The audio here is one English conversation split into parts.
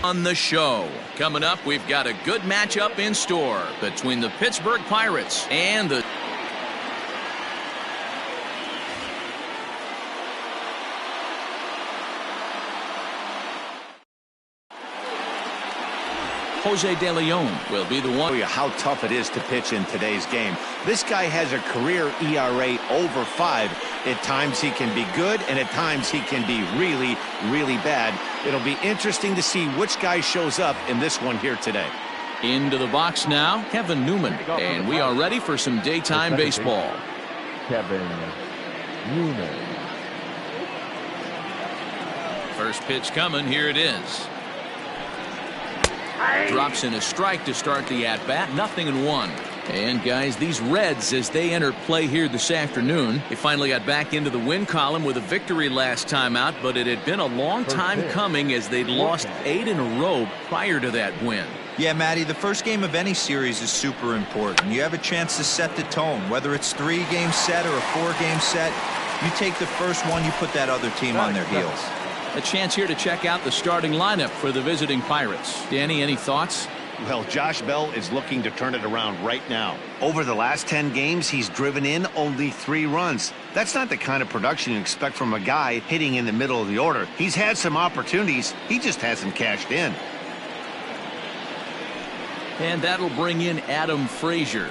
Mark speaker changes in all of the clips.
Speaker 1: On the show. Coming up, we've got a good matchup in store between the Pittsburgh Pirates and the Jose De Leon will be the one.
Speaker 2: Show you how tough it is to pitch in today's game. This guy has a career ERA over 5. At times he can be good, and at times he can be really, really bad. It'll be interesting to see which guy shows up in this one here today.
Speaker 1: Into the box now, Kevin Newman, and we are ready for some daytime baseball.
Speaker 3: Kevin Newman.
Speaker 1: First pitch coming. Here it is. Drops in a strike to start the at-bat. 0-1. And guys, these Reds, as they enter play here this afternoon, they finally got back into the win column with a victory last time out, but it had been a long time coming as they'd lost 8 in a row prior to that win.
Speaker 4: Yeah, Matty, the first game of any series is super important. You have a chance to set the tone, whether it's 3-game set or a 4-game set. You take the first one, you put that other team on their heels.
Speaker 1: A chance here to check out the starting lineup for the visiting Pirates. Danny, any thoughts?
Speaker 2: Well, Josh Bell is looking to turn it around right now. Over the last 10 games, he's driven in only 3 runs. That's not the kind of production you expect from a guy hitting in the middle of the order. He's had some opportunities. He just hasn't cashed in.
Speaker 1: And that'll bring in Adam Frazier.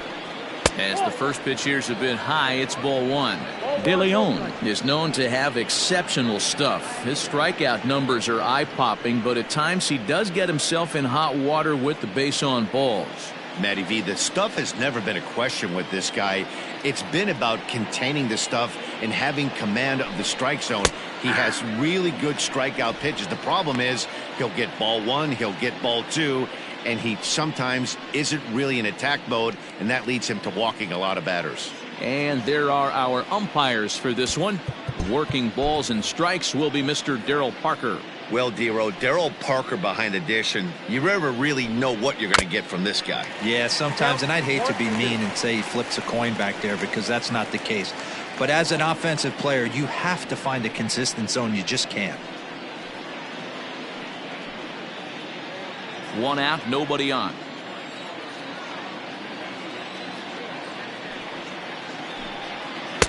Speaker 1: As the first pitch here's a bit high, it's ball 1. De Leon is known to have exceptional stuff. His strikeout numbers are eye-popping, but at times he does get himself in hot water with the base on balls.
Speaker 2: Matty V, the stuff has never been a question with this guy. It's been about containing the stuff and having command of the strike zone. He has really good strikeout pitches. The problem is he'll get ball 1, he'll get ball 2, and he sometimes isn't really in attack mode, and that leads him to walking a lot of batters.
Speaker 1: And there are our umpires for this one. Working balls and strikes will be Mr. Darryl Parker.
Speaker 2: Well, Dero, Darryl Parker behind the dish, and you never really know what you're going to get from this guy.
Speaker 4: Yeah, sometimes, and I'd hate to be mean and say he flips a coin back there because that's not the case. But as an offensive player, you have to find a consistent zone. You just can't.
Speaker 1: 1 out, nobody on.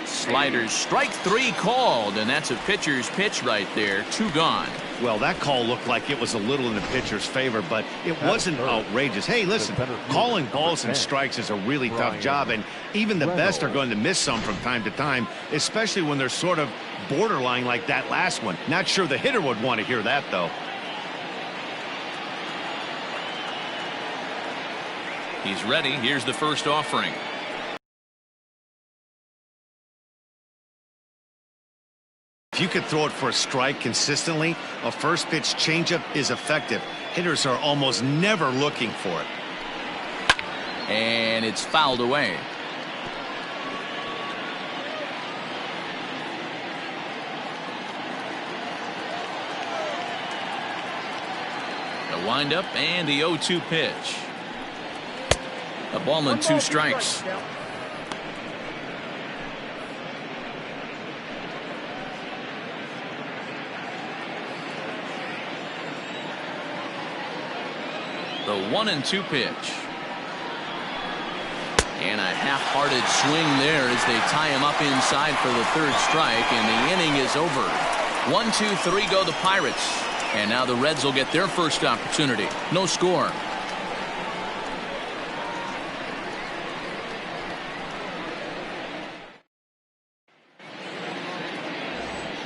Speaker 1: Sliders, strike 3 called, and that's a pitcher's pitch right there. 2 gone.
Speaker 2: Well, that call looked like it was a little in the pitcher's favor, but it wasn't outrageous. Hey, listen, calling balls and strikes is a really tough job, and even the best are going to miss some from time to time, especially when they're sort of borderline like that last one. Not sure the hitter would want to hear that, though.
Speaker 1: He's ready. Here's the first offering.
Speaker 2: If you could throw it for a strike consistently, a first pitch changeup is effective. Hitters are almost never looking for it.
Speaker 1: And it's fouled away. The windup and the 0-2 pitch. A ball and 2 strikes. The 1-2 pitch. And a half-hearted swing there as they tie him up inside for the 3rd strike, and the inning is over. 1, 2, 3 go the Pirates. And now the Reds will get their first opportunity. No score.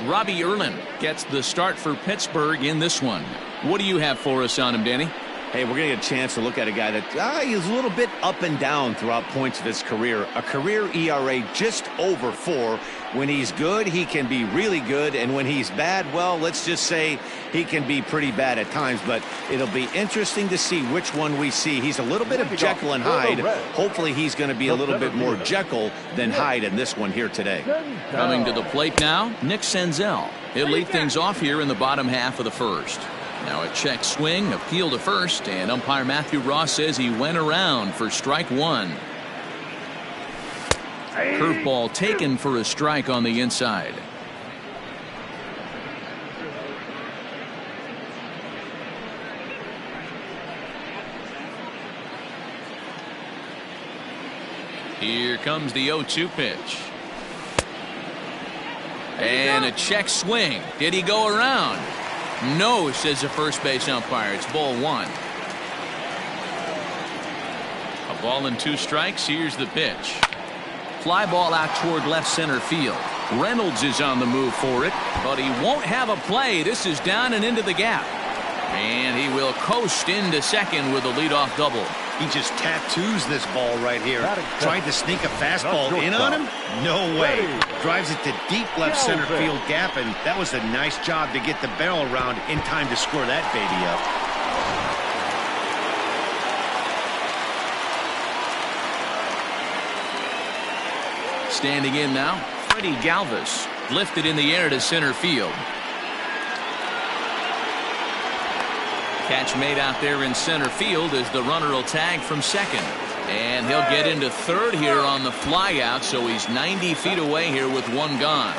Speaker 1: Robbie Erlin gets the start for Pittsburgh in this one. What do you have for us on him, Danny?
Speaker 2: Hey, we're going to get a chance to look at a guy that he's a little bit up and down throughout points of his career. A career ERA just over 4. When he's good, he can be really good. And when he's bad, well, let's just say he can be pretty bad at times. But it'll be interesting to see which one we see. He's a little bit of Jekyll and Hyde. Hopefully he's going to be a little bit more Jekyll than Hyde in this one here today.
Speaker 1: Coming to the plate now, Nick Senzel. He'll lead things off here in the bottom half of the first. Now a check swing, appeal to first, and umpire Matthew Ross says he went around for strike 1. Curveball taken for a strike on the inside. Here comes the 0-2 pitch. And a check swing. Did he go around? No, says the first base umpire. It's ball 1. A ball and 2 strikes. Here's the pitch. Fly ball out toward left center field. Reynolds is on the move for it, but he won't have a play. This is down and into the gap. And he will coast into second with a leadoff double.
Speaker 2: He just tattoos this ball right here. Tried to sneak a fastball in on him? No way. Drives it to deep left center field gap, and that was a nice job to get the barrel around in time to score that baby up.
Speaker 1: Standing in now, Freddie Galvis. Lifted in the air to center field. Catch made out there in center field as the runner will tag from second. And he'll get into third here on the fly out, so he's 90 feet away here with 1 gone.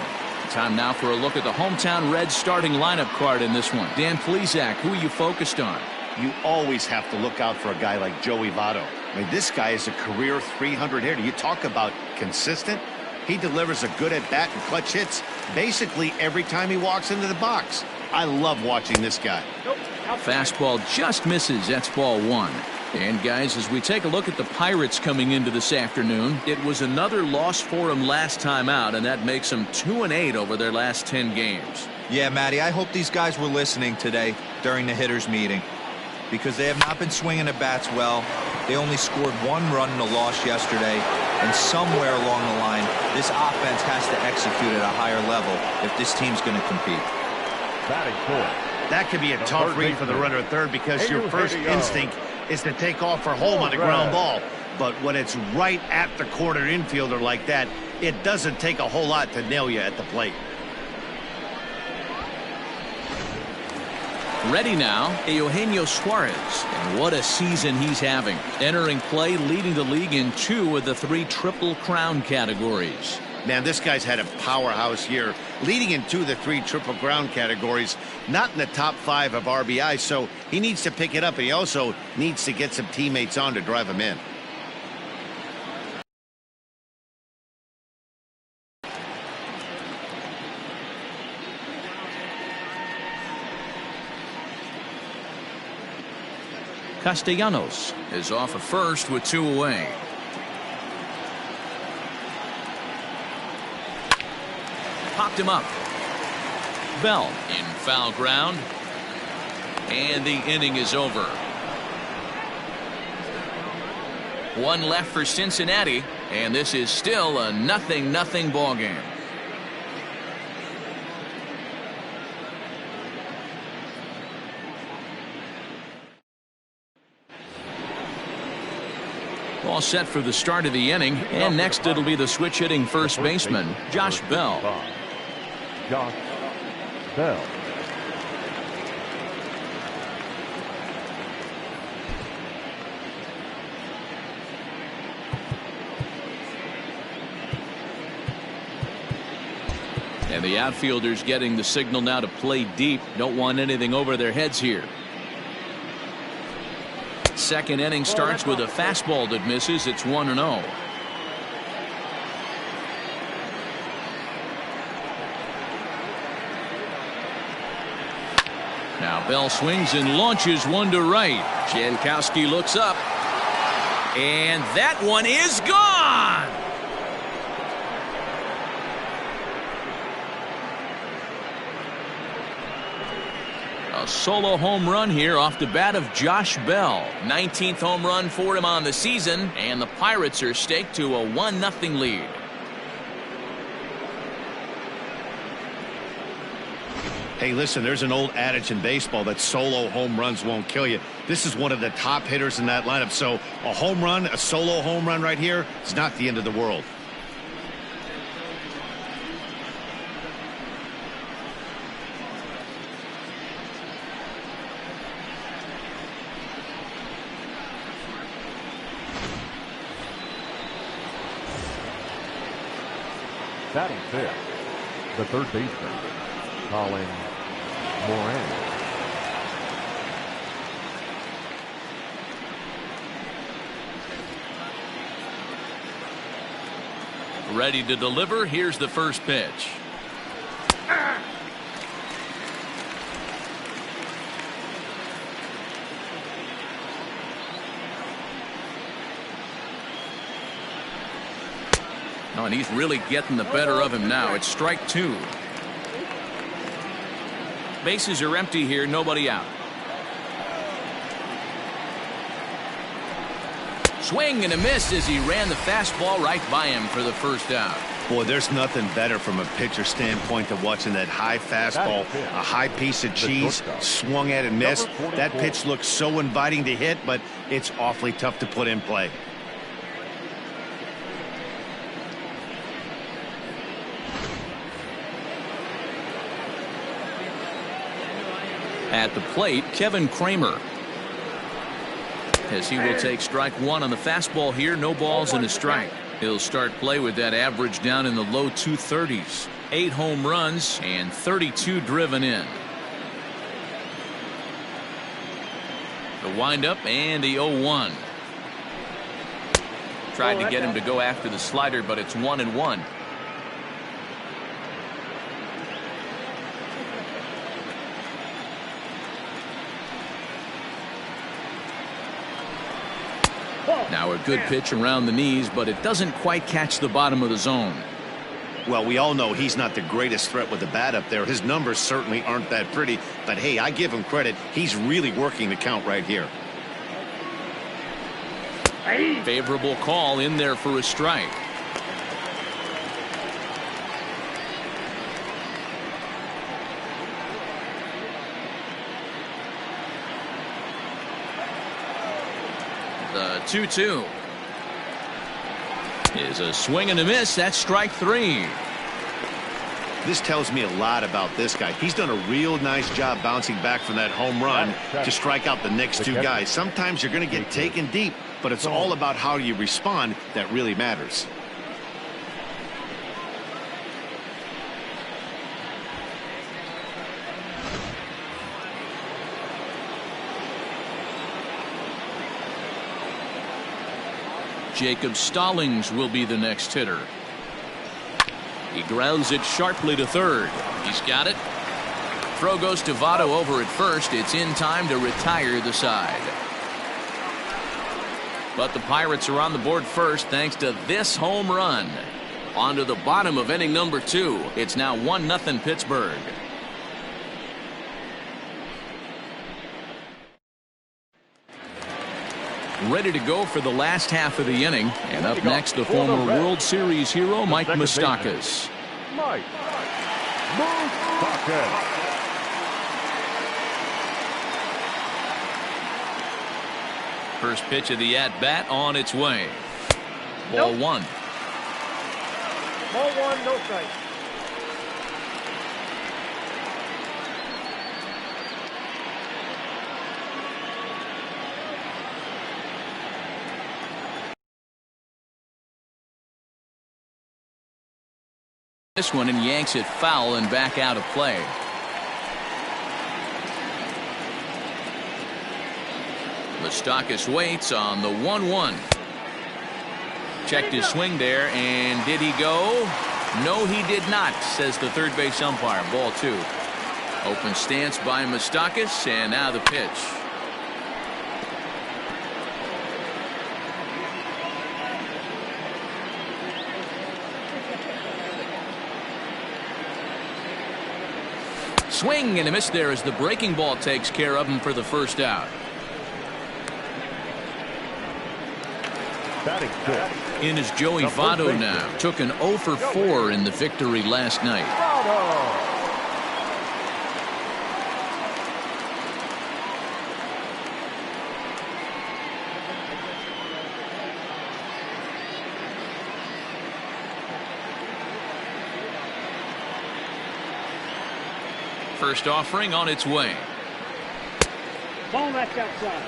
Speaker 1: Time now for a look at the hometown Reds starting lineup card in this one. Dan Plesac, who are you focused on?
Speaker 2: You always have to look out for a guy like Joey Votto. I mean, this guy is a career 300 hitter. You talk about consistent. He delivers a good at-bat and clutch hits basically every time he walks into the box. I love watching this guy.
Speaker 1: Fastball just misses. That's ball 1. And guys, as we take a look at the Pirates coming into this afternoon, it was another loss for them last time out, and that makes them 2-8 over their last 10 games.
Speaker 4: Yeah, Matty, I hope these guys were listening today during the hitters meeting, because they have not been swinging the bats well. They only scored 1 run in the loss yesterday, and somewhere along the line, this offense has to execute at a higher level if this team's going to compete.
Speaker 3: Batting fourth.
Speaker 2: That could be a tough read for the runner at third, because your first instinct is to take off for home on a ground ball. But when it's right at the corner infielder like that, it doesn't take a whole lot to nail you at the plate.
Speaker 1: Ready now, Eugenio Suarez. And what a season he's having. Entering play, leading the league in 2 of the 3 Triple Crown categories.
Speaker 2: Man, this guy's had a powerhouse year, leading in 2 of the 3 Triple Crown categories, not in the top 5 of RBI, so he needs to pick it up, and he also needs to get some teammates on to drive him in.
Speaker 1: Castellanos is off at first with 2 away. Popped him up. Bell in foul ground. And the inning is over. 1 left for Cincinnati, and this is still a 0-0 ball game. All set for the start of the inning, and next it'll be the switch hitting first baseman, Josh Bell.
Speaker 3: Josh Bell.
Speaker 1: And the outfielders getting the signal now to play deep. Don't want anything over their heads here. Second inning starts with a fastball that misses. It's 1-0. Now Bell swings and launches one to right. Jankowski looks up, and that one is gone. A solo home run here off the bat of Josh Bell. 19th home run for him on the season, and the Pirates are staked to a 1-0 lead.
Speaker 2: Hey, listen, there's an old adage in baseball that solo home runs won't kill you. This is one of the top hitters in that lineup, so a home run, a solo home run right here, is not the end of the world.
Speaker 3: Batting fifth, the third baseman, Colin Moran.
Speaker 1: Ready to deliver. Here's the first pitch. Oh, and he's really getting the better of him now. It's strike two. Bases are empty here. Nobody out. Swing and a miss as he ran the fastball right by him for the first out.
Speaker 2: Boy, there's nothing better from a pitcher standpoint than watching that high fastball, a high piece of cheese, swung at and missed. That pitch looks so inviting to hit, but it's awfully tough to put in play.
Speaker 1: At the plate, Kevin Kramer. As he will take strike one on the fastball here. No balls and a strike. He'll start play with that average down in the low 230s. 8 home runs and 32 driven in. The windup and the 0-1. Tried to get him to go after the slider, but it's 1-1. Now a good pitch around the knees, but it doesn't quite catch the bottom of the zone.
Speaker 2: Well, we all know he's not the greatest threat with the bat up there. His numbers certainly aren't that pretty, but hey, I give him credit. He's really working the count right here.
Speaker 1: Favorable call in there for a strike. The 2-2 is a swing and a miss. That's strike three.
Speaker 2: This tells me a lot about this guy. He's done a real nice job bouncing back from that home run to strike out the next two guys. Sometimes you're going to get taken deep, but it's all about how you respond that really matters.
Speaker 1: Jacob Stallings will be the next hitter. He grounds it sharply to third. He's got it. Throw goes to Votto over at first. It's in time to retire the side. But the Pirates are on the board first thanks to this home run. On to the bottom of inning number 2. It's now 1-0 Pittsburgh. Ready to go for the last half of the inning. And up next, the former World Series hero, Mike Moustakas.
Speaker 3: Mike Moustakas.
Speaker 1: First pitch of the at-bat on its way. Ball one.
Speaker 5: Ball one, no strike.
Speaker 1: This one and yanks it foul and back out of play. Moustakas waits on the 1-1. Checked his swing there, and did he go? No, he did not, says the third base umpire. Ball 2. Open stance by Moustakas, and now the pitch. Swing and a miss there as the breaking ball takes care of him for the first out. In is Joey Votto now. Took an 0 for 4 in the victory last night. First offering on its way.
Speaker 5: Ball left outside.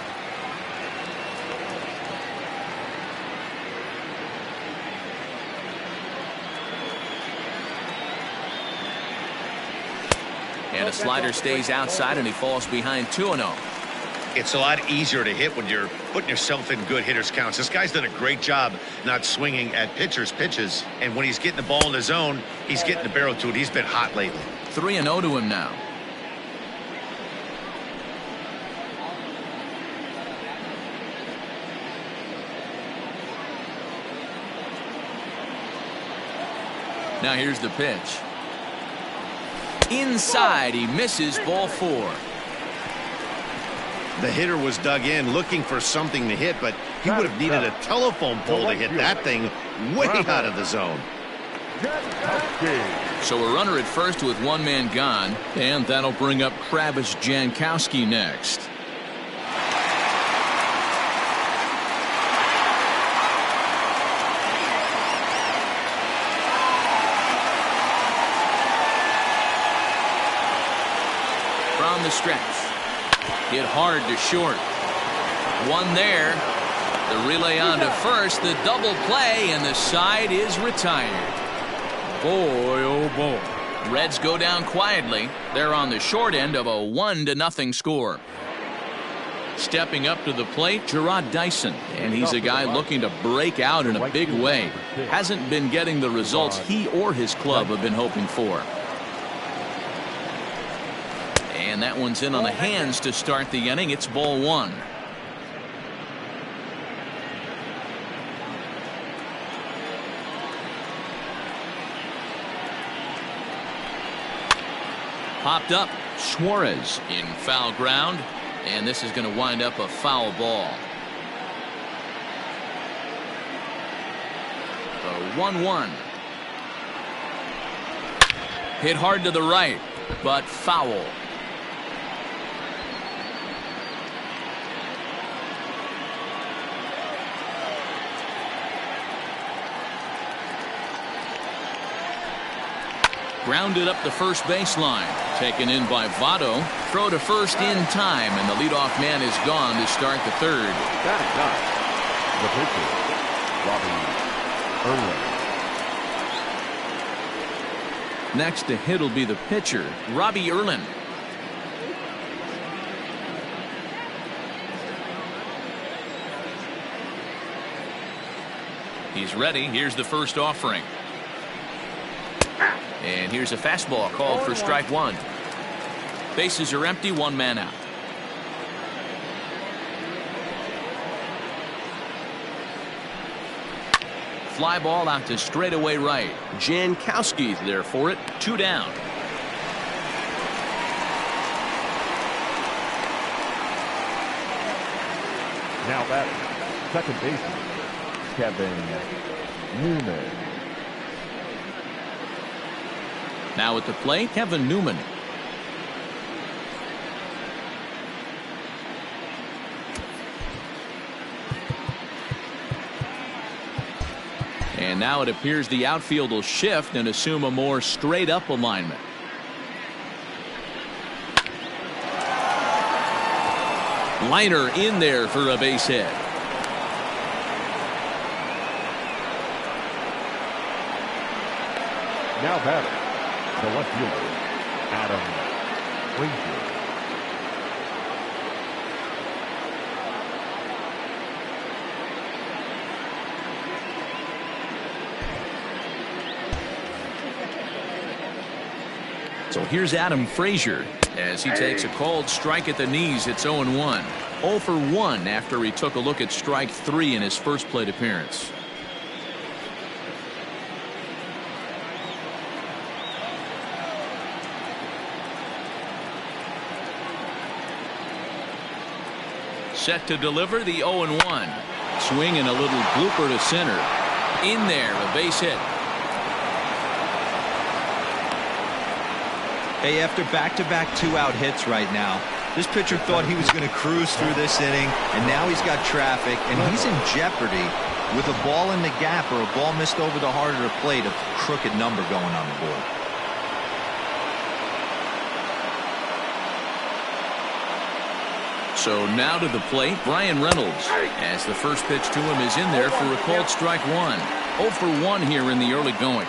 Speaker 1: And a slider stays outside, and he falls behind 2-0.
Speaker 2: It's a lot easier to hit when you're putting yourself in good hitters counts. This guy's done a great job not swinging at pitchers' pitches. And when he's getting the ball in the zone, he's getting the barrel to it. He's been hot lately.
Speaker 1: 3-0 to him now. Now here's the pitch. Inside, he misses, ball 4.
Speaker 2: The hitter was dug in looking for something to hit, but he would have needed a telephone pole to hit that thing way out of the zone.
Speaker 1: So a runner at first with one man gone, and that'll bring up Travis Jankowski next. From the stretch. Hit hard to short. One there. The relay on to first. The double play, and the side is retired. Boy, oh boy. Reds go down quietly. They're on the short end of a 1-0 score. Stepping up to the plate, Gerard Dyson. And he's a guy looking to break out in a big way. Hasn't been getting the results he or his club have been hoping for. And that one's in on the hands to start the inning. It's ball 1. Popped up. Suarez in foul ground. And this is going to wind up a foul ball. The 1-1. Hit hard to the right, but foul. Grounded up the first baseline. Taken in by Votto. Throw to first in time, and the leadoff man is gone to start the third.
Speaker 3: Batting ninth, the pitcher, Robbie Erlin.
Speaker 1: Next to hit will be the pitcher, Robbie Erlin. He's ready. Here's the first offering. And here's a fastball called for strike 1. Bases are empty, one man out. Fly ball out to straightaway right. Jankowski's there for it. 2 down.
Speaker 3: Now batting, second baseman, Kevin Newman.
Speaker 1: Now at the plate, Kevin Newman. And now it appears the outfield will shift and assume a more straight up alignment. Liner in there for a base hit.
Speaker 3: Now batting, the left fielder, Adam Frazier.
Speaker 1: So here's Adam Frazier as he takes a called strike at the knees. It's 0-1. 0 for 1 after he took a look at strike 3 in his first plate appearance. Set to deliver the 0-1. Swing and a little blooper to center. In there, a base hit.
Speaker 4: Hey, after back-to-back 2-out hits right now, this pitcher thought he was going to cruise through this inning, and now he's got traffic, and he's in jeopardy with a ball in the gap or a ball missed over the heart of the plate, a crooked number going on the board.
Speaker 1: So now to the plate, Brian Reynolds, as the first pitch to him is in there for a called strike 1. 0 for 1 here in the early going.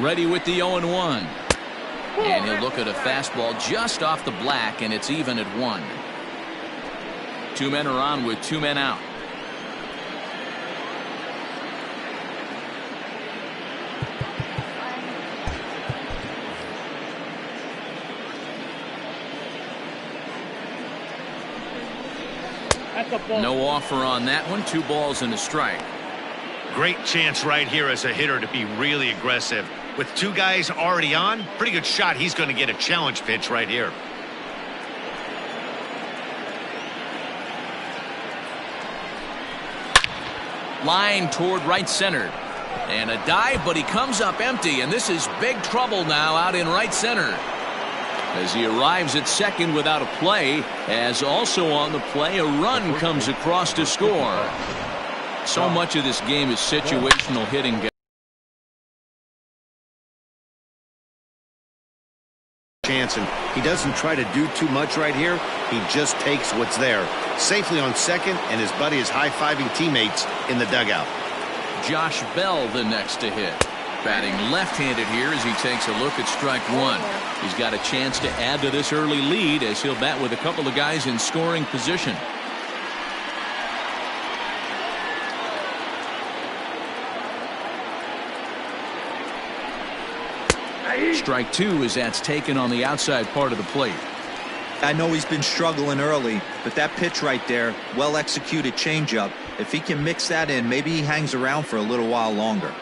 Speaker 1: Ready with the 0-1. And he'll look at a fastball just off the black, and it's even at 1. 2 men are on with 2 men out. No offer on that one. 2 balls and a strike.
Speaker 2: Great chance right here as a hitter to be really aggressive. With 2 guys already on, pretty good shot he's going to get a challenge pitch right here.
Speaker 1: Line toward right center. And a dive, but he comes up empty, and this is big trouble now out in right center. As he arrives at second without a play, as also on the play, a run comes across to score. So much of this game is situational hitting.
Speaker 2: Chance, and he doesn't try to do too much right here. He just takes what's there. Safely on second, and his buddy is high-fiving teammates in the dugout.
Speaker 1: Josh Bell the next to hit. Batting left-handed here as he takes a look at strike 1. He's got a chance to add to this early lead as he'll bat with a couple of guys in scoring position. Strike 2 as that's taken on the outside part of the plate.
Speaker 4: I know he's been struggling early, but that pitch right there, well executed changeup. If he can mix that in, maybe he hangs around for a little while longer.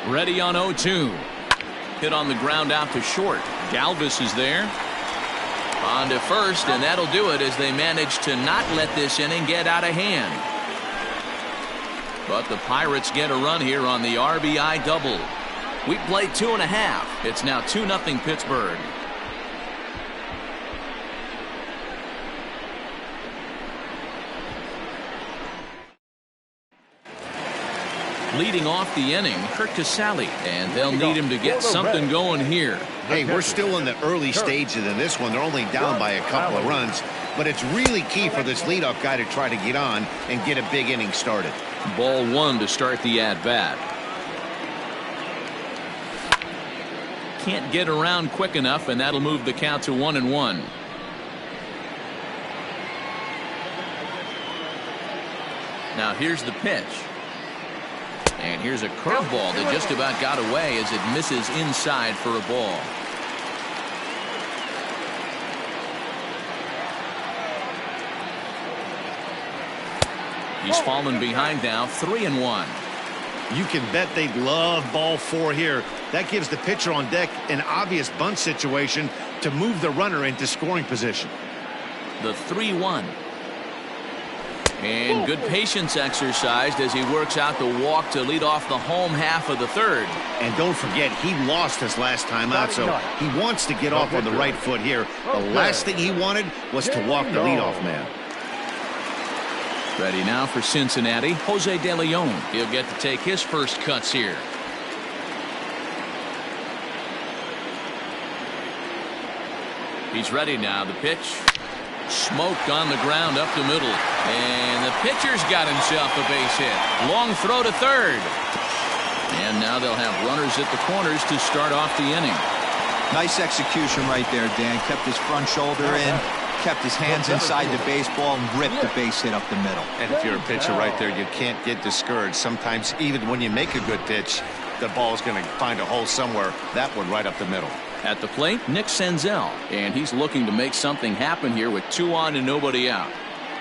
Speaker 1: Ready on 0-2. Hit on the ground out to short. Galvis is there. On to first, and that'll do it as they manage to not let this inning get out of hand. But the Pirates get a run here on the RBI double. We played 2.5. It's now 2-0 Pittsburgh. Leading off the inning, Kurt Casale, and they'll need him to get something going here.
Speaker 2: Hey, we're still in the early stages of this one. They're only down by a couple of runs, but it's really key for this leadoff guy to try to get on and get a big inning started.
Speaker 1: Ball 1 to start the at-bat. Can't get around quick enough, and that'll move the count to 1-1. Now here's the pitch. And here's a curveball that just about got away as it misses inside for a ball. He's fallen behind now, 3-1.
Speaker 2: You can bet they'd love ball 4 here. That gives the pitcher on deck an obvious bunt situation to move the runner into scoring position.
Speaker 1: The 3-1. And good patience exercised as he works out the walk to lead off the home half of the third.
Speaker 2: And don't forget, he lost his last time out, so he wants to get off on the right foot here. The last thing he wanted was to walk the leadoff man.
Speaker 1: Ready now for Cincinnati, Jose De Leon. He'll get to take his first cuts here. He's ready now. The pitch. Smoked on the ground up the middle. And the pitcher's got himself a base hit. Long throw to third. And now they'll have runners at the corners to start off the inning.
Speaker 4: Nice execution right there, Dan. Kept his front shoulder in, kept his hands inside the baseball, and ripped the base hit up the middle.
Speaker 2: And if you're a pitcher right there, you can't get discouraged. Sometimes even when you make a good pitch, the ball is going to find a hole somewhere. That one right up the middle.
Speaker 1: At the plate, Nick Senzel, and he's looking to make something happen here with 2 on and nobody out.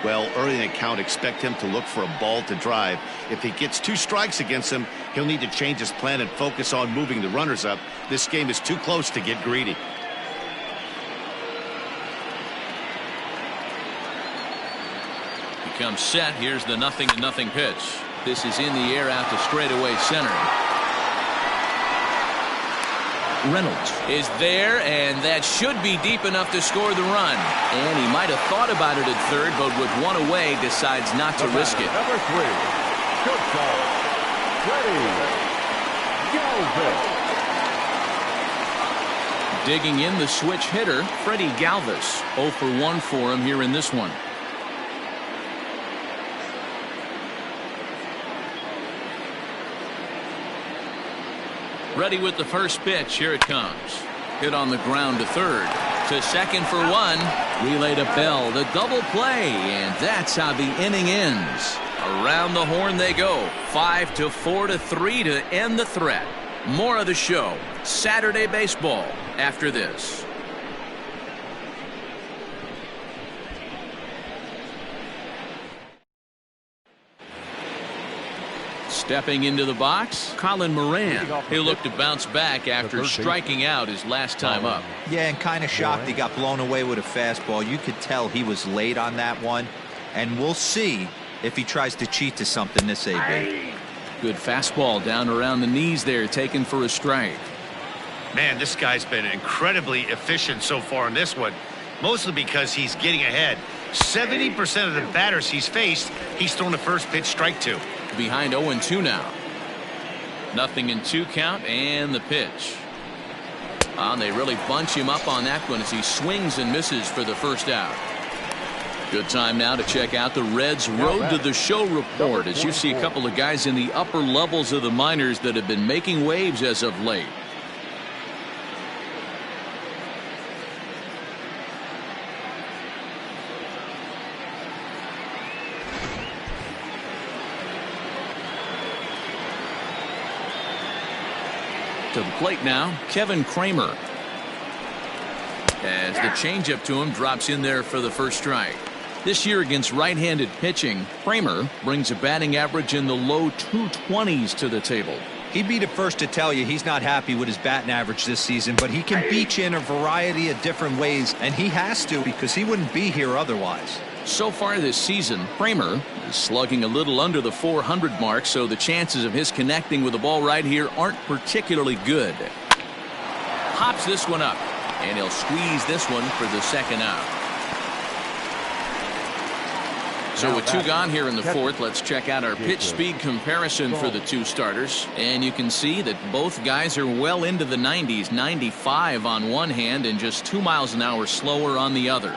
Speaker 2: Well, early in the count, expect him to look for a ball to drive. If he gets 2 strikes against him, he'll need to change his plan and focus on moving the runners up. This game is too close to get greedy.
Speaker 1: He comes set. Here's the 0-0 pitch. This is in the air out to straightaway center. Reynolds is there, and that should be deep enough to score the run. And he might have thought about it at third, but with 1 away, decides not to risk it.
Speaker 3: Number 3, shortstop, Freddie Galvis.
Speaker 1: Digging in the switch hitter, Freddie Galvis. 0 for 1 for him here in this one. Ready with the first pitch. Here it comes. Hit on the ground to third. To second for one. Relay to Bell. The double play. And that's how the inning ends. Around the horn they go. 5-4 to 3 to end the threat. More of the show. Saturday baseball after this. Stepping into the box, Colin Moran. He'll look to bounce back after striking out his last time up.
Speaker 4: Yeah, and kind of shocked he got blown away with a fastball. You could tell he was late on that one. And we'll see if he tries to cheat to something this AB.
Speaker 1: Good fastball down around the knees there, taken for a strike.
Speaker 2: Man, this guy's been incredibly efficient so far in this one, mostly because he's getting ahead. 70% of the batters he's faced, he's thrown the first pitch strike to.
Speaker 1: Behind 0-2 now. Nothing in 2 count, and the pitch. They really bunch him up on that one as he swings and misses for the first out. Good time now to check out the Reds' Road to the Show report as you see a couple of guys in the upper levels of the minors that have been making waves as of late. To the plate now, Kevin Kramer. As the changeup to him drops in there for the first strike. This year against right-handed pitching, Kramer brings a batting average in the low 220s to the table.
Speaker 4: He'd be the first to tell you he's not happy with his batting average this season, but he can beat you in a variety of different ways, and he has to because he wouldn't be here otherwise.
Speaker 1: So far this season, Kramer is slugging a little under the 400 mark, so the chances of his connecting with the ball right here aren't particularly good. Hops this one up, and he'll squeeze this one for the second out. So with 2 gone here in the fourth, let's check out our pitch speed comparison for the 2 starters. And you can see that both guys are well into the 90s, 95 on one hand and just 2 miles an hour slower on the other.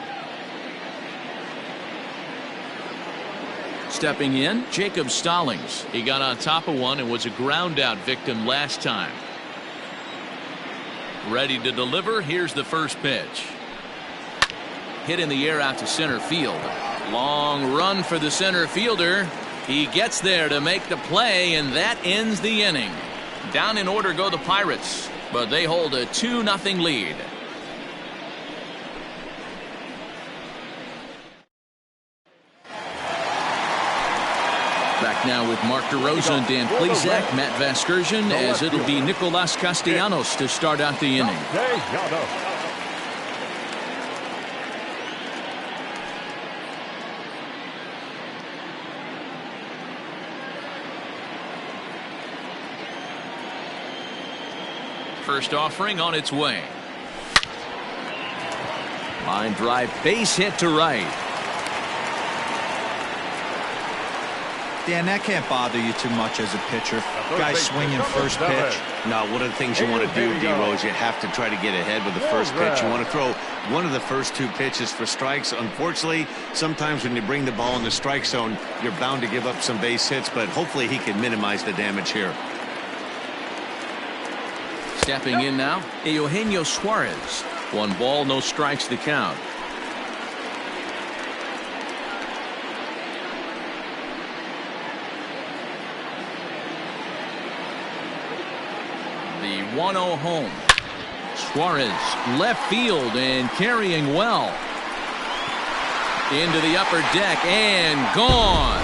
Speaker 1: Stepping in, Jacob Stallings. He got on top of one and was a ground out victim last time. Ready to deliver. Here's the first pitch. Hit in the air out to center field. Long run for the center fielder. He gets there to make the play, and that ends the inning. Down in order go the Pirates, but they hold a 2-0 lead. Back now with Mark DeRosa, Dan Plesac, Matt Vasgersian, as it'll be Nicolas Castellanos to start out the inning. First offering on its way. Line drive, base hit to right.
Speaker 4: Dan, that can't bother you too much as a pitcher. Guy swinging first pitch.
Speaker 2: No, one of the things you want to do, D-Rose, you have to try to get ahead with the first pitch. You want to throw one of the first 2 pitches for strikes. Unfortunately, sometimes when you bring the ball in the strike zone, you're bound to give up some base hits, but hopefully he can minimize the damage here.
Speaker 1: Stepping in now, Eugenio Suarez. 1 ball, no strikes to count. The 1-0 home. Suarez left field and carrying well. Into the upper deck and gone.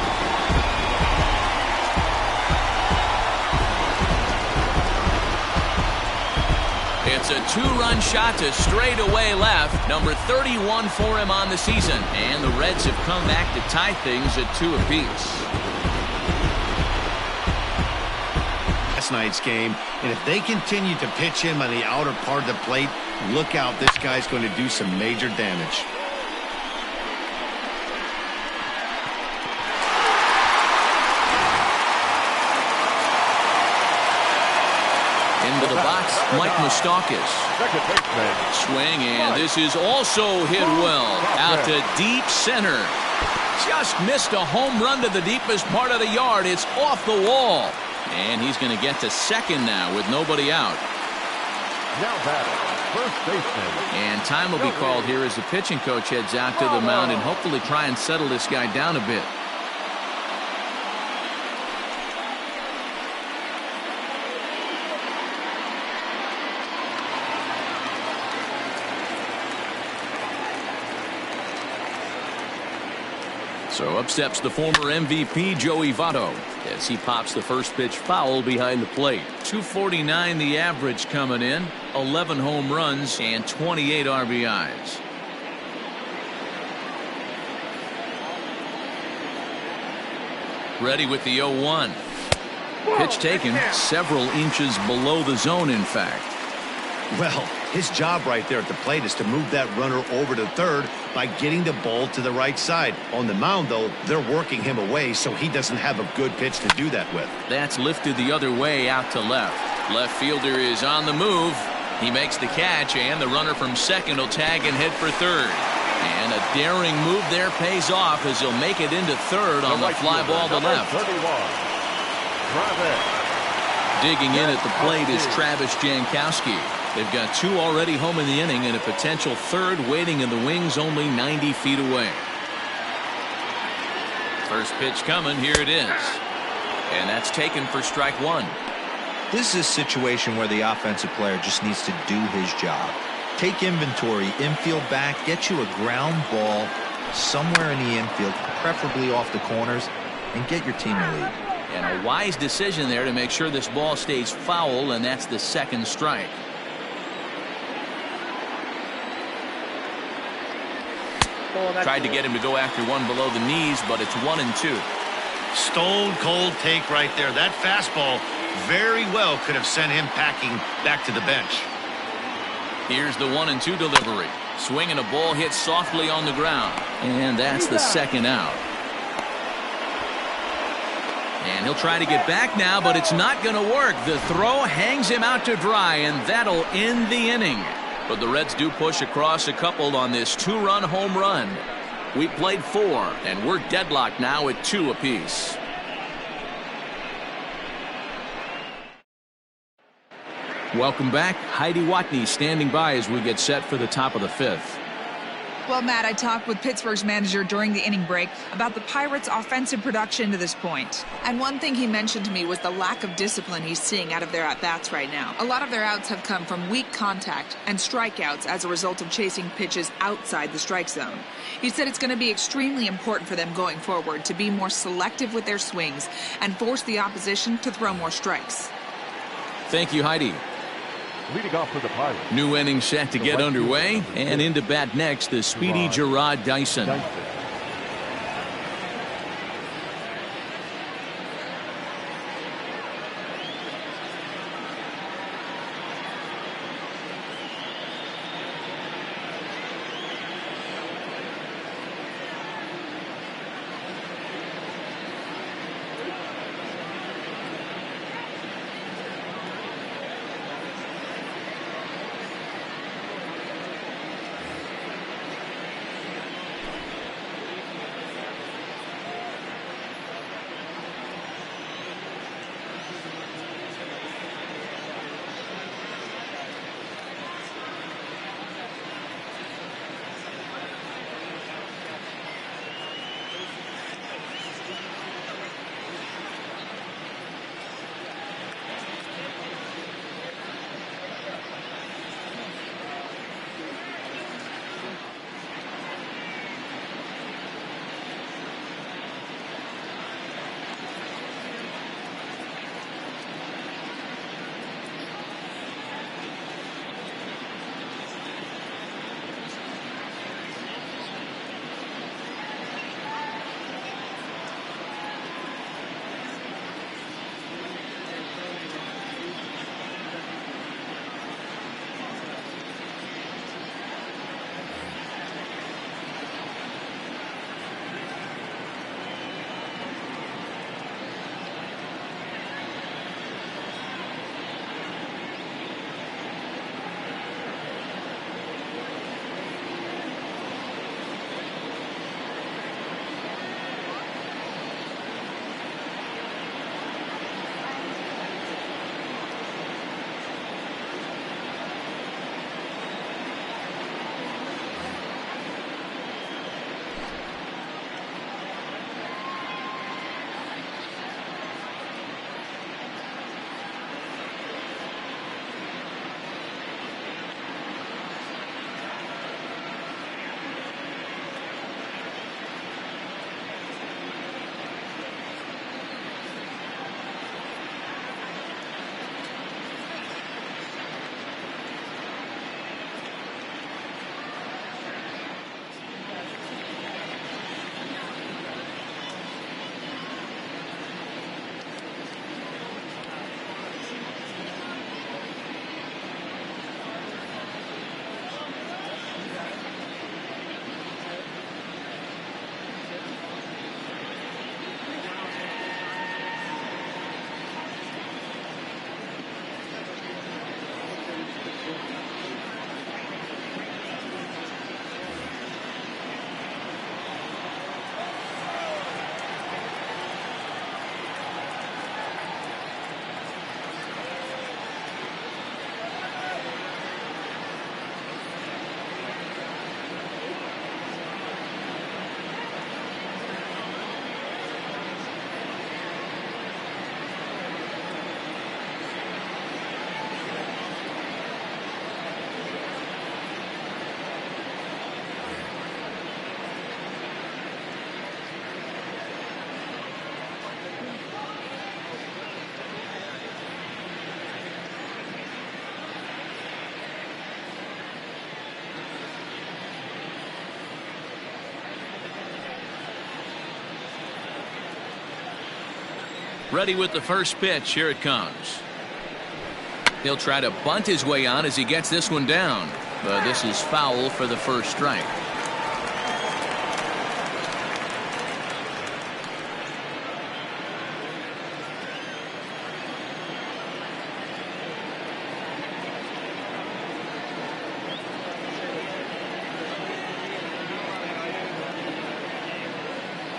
Speaker 1: It's a 2-run shot to straightaway left. Number 31 for him on the season. And the Reds have come back to tie things at 2 apiece.
Speaker 2: Last night's game, and if they continue to pitch him on the outer part of the plate, look out, this guy's going to do some major damage.
Speaker 1: Into the box, Mike Moustakas. Swing, and this is also hit well. Out to deep center. Just missed a home run to the deepest part of the yard. It's off the wall. And he's going to get to second now with nobody out.
Speaker 3: Now batting, first baseman.
Speaker 1: And time will be called here as the pitching coach heads out to the mound and hopefully try and settle this guy down a bit. So up steps the former MVP Joey Votto as he pops the first pitch foul behind the plate. 249 the average coming in, 11 home runs and 28 RBIs. Ready with the 0-1. Pitch taken several inches below the zone, in fact.
Speaker 2: Well, his job right there at the plate is to move that runner over to third by getting the ball to the right side. On the mound, though, they're working him away, so he doesn't have a good pitch to do that with.
Speaker 1: That's lifted the other way out to left. Left fielder is on the move. He makes the catch, and the runner from second will tag and head for third. And a daring move there pays off as he'll make it into third on the fly ball to left.
Speaker 3: 31.
Speaker 1: Digging in at the plate is Travis Jankowski. They've got two already home in the inning and a potential third waiting in the wings only 90 feet away. First pitch coming. Here it is. And that's taken for strike one.
Speaker 4: This is a situation where the offensive player just needs to do his job. Take inventory, infield back, get you a ground ball somewhere in the infield, preferably off the corners, and get your team a lead.
Speaker 1: And a wise decision there to make sure this ball stays foul, and that's the second strike. Tried to get him to go after one below the knees, but it's 1-2.
Speaker 2: Stone cold take right there. That fastball very well could have sent him packing back to the bench. Here's the 1-2 delivery. Swinging a ball hit softly on the ground.
Speaker 1: And that's the second out. And he'll try to get back now, but it's not going to work. The throw hangs him out to dry, and that'll end the inning. But the Reds do push across a couple on this two-run home run. We played 4, and we're deadlocked now at 2 apiece. Welcome back. Heidi Watney standing by as we get set for the top of the 5th.
Speaker 6: Well, Matt, I talked with Pittsburgh's manager during the inning break about the Pirates' offensive production to this point. And one thing he mentioned to me was the lack of discipline he's seeing out of their at-bats right now. A lot of their outs have come from weak contact and strikeouts as a result of chasing pitches outside the strike zone. He said it's going to be extremely important for them going forward to be more selective with their swings and force the opposition to throw more strikes.
Speaker 1: Thank you, Heidi.
Speaker 3: Leading off for the Pirates.
Speaker 1: New inning set to get underway, and into bat next, the speedy Gerard Dyson. Ready with the first pitch. Here it comes. He'll try to bunt his way on as he gets this one down. But this is foul for the first strike.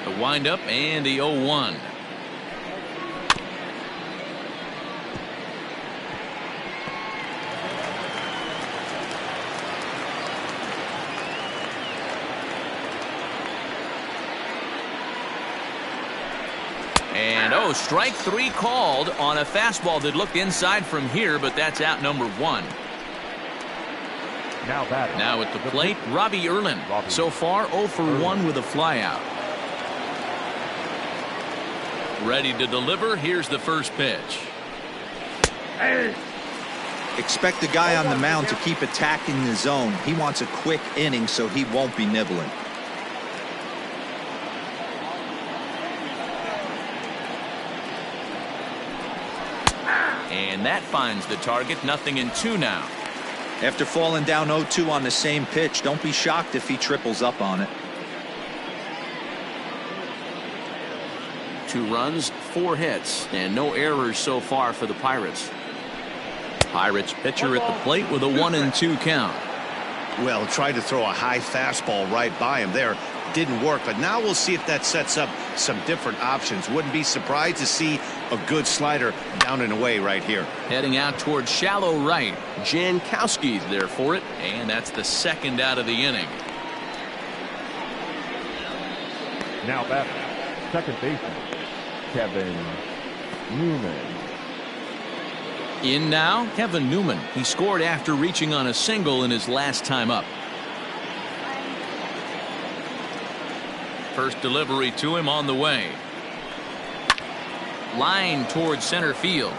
Speaker 1: The windup and the 0-1. And strike 3 called on a fastball that looked inside from here, but that's out number 1. Now at the plate, Robbie Erlin. So far 0 for 1 with a flyout. Ready to deliver. Here's the first pitch.
Speaker 4: Expect the guy on the mound to keep attacking the zone. He wants a quick inning, so he won't be nibbling.
Speaker 1: And that finds the target. 0-2 now.
Speaker 4: After falling down 0-2 on the same pitch, don't be shocked if he triples up on it.
Speaker 1: 2 runs, 4 hits, and no errors so far for the Pirates. Pirates pitcher at the plate with a 1-2 count.
Speaker 2: Well, tried to throw a high fastball right by him there. Didn't work, but now we'll see if that sets up some different options. Wouldn't be surprised to see a good slider down and away right here.
Speaker 1: Heading out towards shallow right. Jankowski's there for it, and that's the second out of the inning.
Speaker 3: Now batting, second baseman, Kevin Newman.
Speaker 1: In now, Kevin Newman. He scored after reaching on a single in his last time up. First delivery to him on the way. Line towards center field.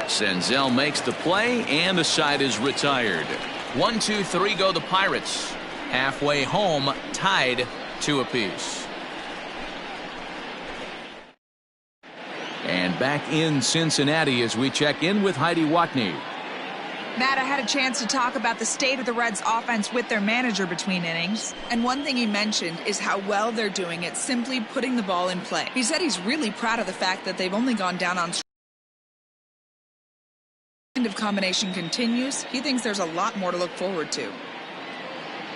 Speaker 1: Senzel makes the play, and the side is retired. 1, 2, 3 go the Pirates. Halfway home, tied 2 apiece. And back in Cincinnati as we check in with Heidi Watney.
Speaker 6: Matt, I had a chance to talk about the state of the Reds offense with their manager between innings. And one thing he mentioned is how well they're doing at simply putting the ball in play. He said he's really proud of the fact that they've only gone down on kind of combination continues. He thinks there's a lot more to look forward to.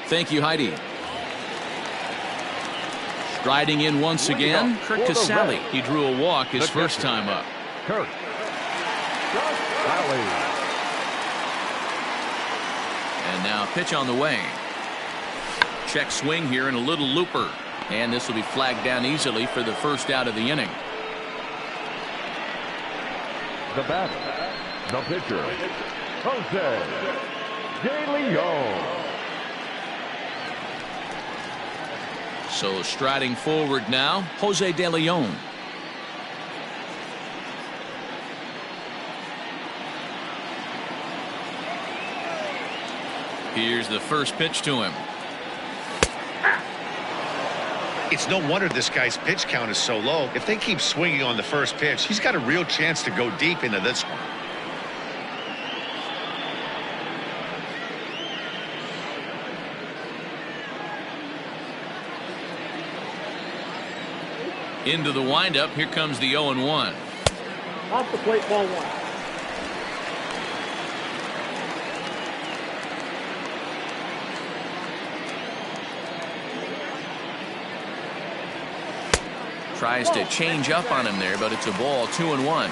Speaker 1: Thank you, Heidi. Striding in once again, Kirk Casale. He drew a walk his first time up.
Speaker 3: Kirk Casale.
Speaker 1: And now pitch on the way. Check swing here and a little looper. And this will be flagged down easily for the first out of the inning.
Speaker 3: The batter, the pitcher, Jose De Leon.
Speaker 1: So striding forward now, Jose De Leon. Here's the first pitch to him.
Speaker 2: It's no wonder this guy's pitch count is so low. If they keep swinging on the first pitch, he's got a real chance to go deep into this one.
Speaker 1: Into the windup. Here comes the 0-1.
Speaker 5: Off the plate, ball 1.
Speaker 1: Tries to change up on him there, but it's a ball. 2-1.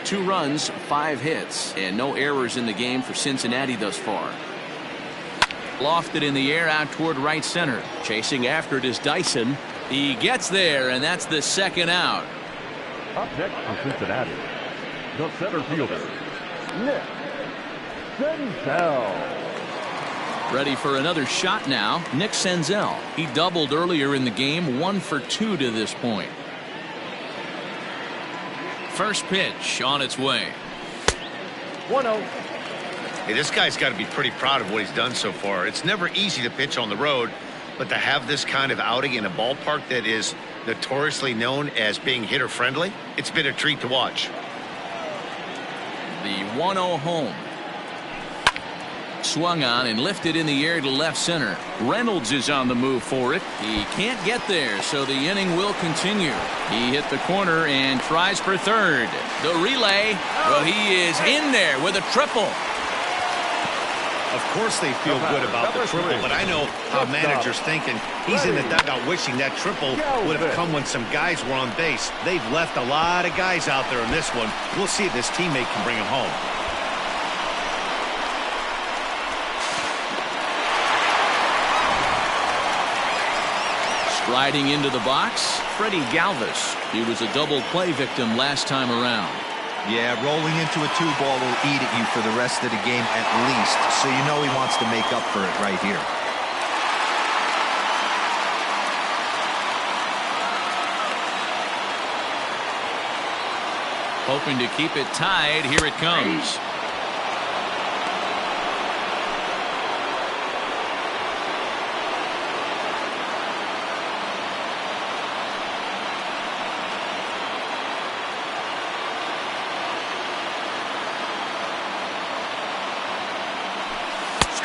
Speaker 1: Two runs, 5 hits, and no errors in the game for Cincinnati thus far. Lofted in the air out toward right center. Chasing after it is Dyson. He gets there, and that's the second out.
Speaker 3: Up next for Cincinnati, the center fielder, Nick Senzel.
Speaker 1: Ready for another shot now, Nick Senzel. He doubled earlier in the game, 1 for 2 to this point. First pitch on its way.
Speaker 5: 1-0.
Speaker 2: Hey, this guy's got to be pretty proud of what he's done so far. It's never easy to pitch on the road, but to have this kind of outing in a ballpark that is notoriously known as being hitter-friendly, it's been a treat to watch.
Speaker 1: The 1-0 home. Swung on and lifted in the air to left center. Reynolds is on the move for it. He can't get there, so the inning will continue. He hit the corner and tries for third. The relay, well, he is in there with a triple.
Speaker 2: Of course they feel good about the triple, but I know how managers thinking. He's in the dugout wishing that triple would have come when some guys were on base. They've left a lot of guys out there in this one. We'll see if this teammate can bring him home.
Speaker 1: Riding into the box, Freddie Galvis. He was a double play victim last time around.
Speaker 4: Yeah, rolling into a 2-ball will eat at you for the rest of the game at least, so you know he wants to make up for it right here.
Speaker 1: Hoping to keep it tied. Here it comes.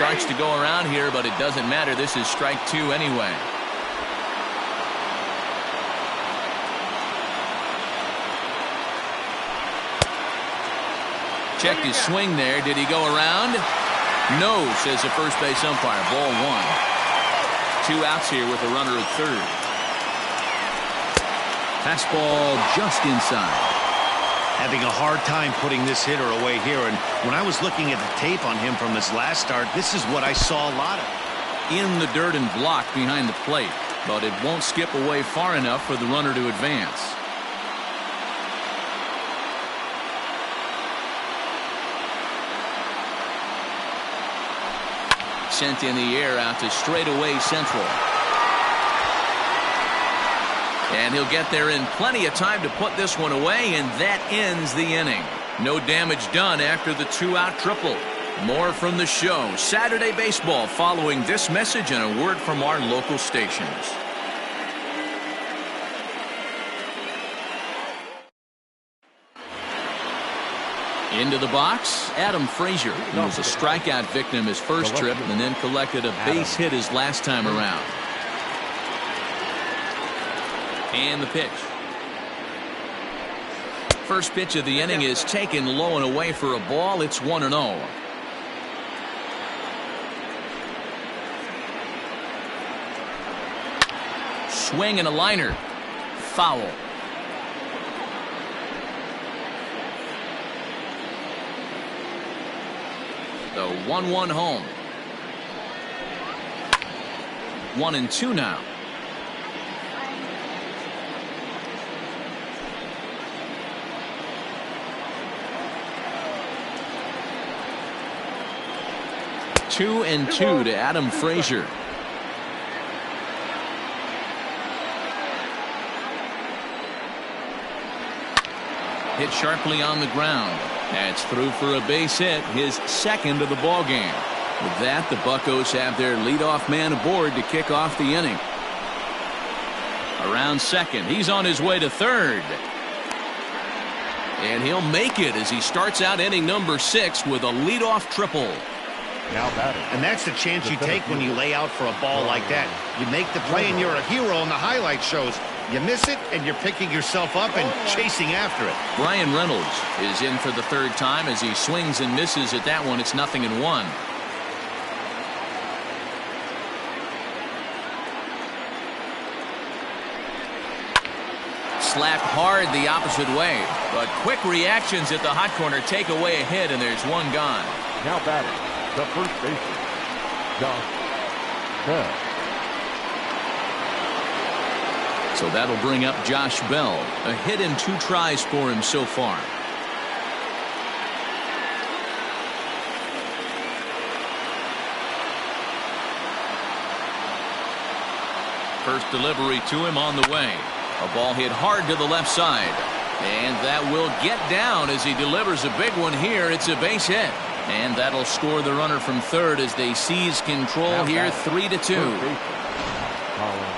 Speaker 1: Starts to go around here, but it doesn't matter. This is strike 2 anyway. Checked his swing there. Did he go around? No, says the first base umpire. Ball 1. 2 outs here with a runner at third. Fastball just inside.
Speaker 2: Having a hard time putting this hitter away here, and when I was looking at the tape on him from his last start, this is what I saw a lot of.
Speaker 1: In the dirt and blocked behind the plate, but it won't skip away far enough for the runner to advance. Sent in the air out to straightaway central. And he'll get there in plenty of time to put this one away, and that ends the inning. No damage done after the 2-out triple. More from the show. Saturday Baseball following this message and a word from our local stations. Into the box, Adam Frazier, who was a strikeout victim his first trip and then collected a base hit his last time around. And the pitch. First pitch of the inning is taken low and away for a ball. It's 1-0. Swing and a liner. Foul. The 1-1 home. 1-2 now. Two and 2 to Adam Frazier. Hit sharply on the ground. That's through for a base hit, his second of the ball game. With that, the Buccos have their leadoff man aboard to kick off the inning. Around second, he's on his way to third. And he'll make it as he starts out inning number 6 with a leadoff triple.
Speaker 3: Now batting.
Speaker 2: And that's the chance you take when you lay out for a ball like that. You make the play and you're a hero in the highlight shows. You miss it and you're picking yourself up and chasing after it.
Speaker 1: Brian Reynolds is in for the third time as he swings and misses at that one. It's 0-1. Slapped hard the opposite way, but quick reactions at the hot corner take away a hit, and there's one gone.
Speaker 3: Now batting, the first baseman, Josh Bell.
Speaker 1: So that'll bring up Josh Bell. A hit and 2 tries for him so far. First delivery to him on the way. A ball hit hard to the left side. And that will get down as he delivers a big one here. It's a base hit. And that'll score the runner from third as they seize control here, 3-2.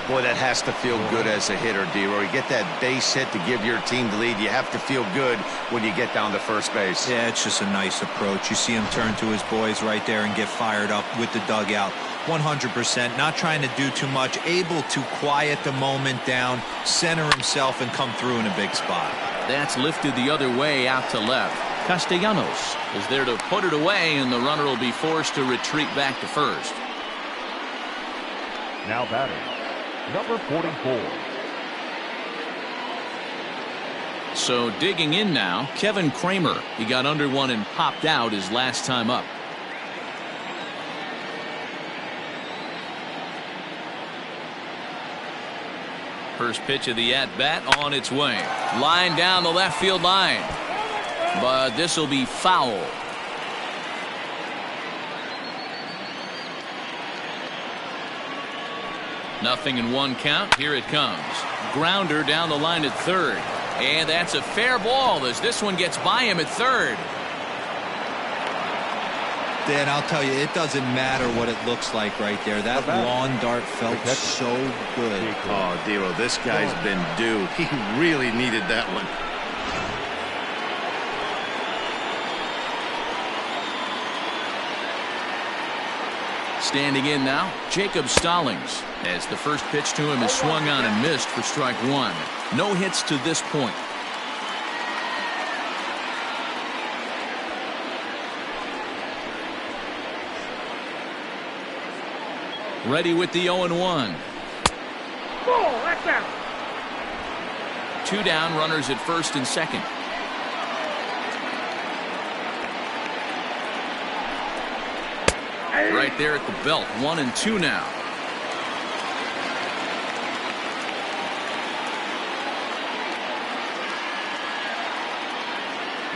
Speaker 2: Boy, that has to feel good as a hitter, D-Roy. You get that base hit to give your team the lead. You have to feel good when you get down to first base.
Speaker 4: Yeah, it's just a nice approach. You see him turn to his boys right there and get fired up with the dugout. 100%, not trying to do too much, able to quiet the moment down, center himself, and come through in a big spot.
Speaker 1: That's lifted the other way out to left. Castellanos is there to put it away, and the runner will be forced to retreat back to first.
Speaker 3: Now batting, number 44.
Speaker 1: So digging in now, Kevin Kramer. He got under one and popped out his last time up. First pitch of the at-bat on its way. Line down the left field line. But this will be foul. Nothing in one count. Here it comes. Grounder down the line at third. And that's a fair ball as this one gets by him at third.
Speaker 4: Dan, I'll tell you, it doesn't matter what it looks like right there. That lawn dart felt so good.
Speaker 2: Oh, D-Roy, this guy's been due. He really needed that one.
Speaker 1: Standing in now, Jacob Stallings, as the first pitch to him is swung on and missed for strike one. No hits to this point. Ready with the 0-1. Two down, runners at first and second. Right there at the belt, 1-2 now.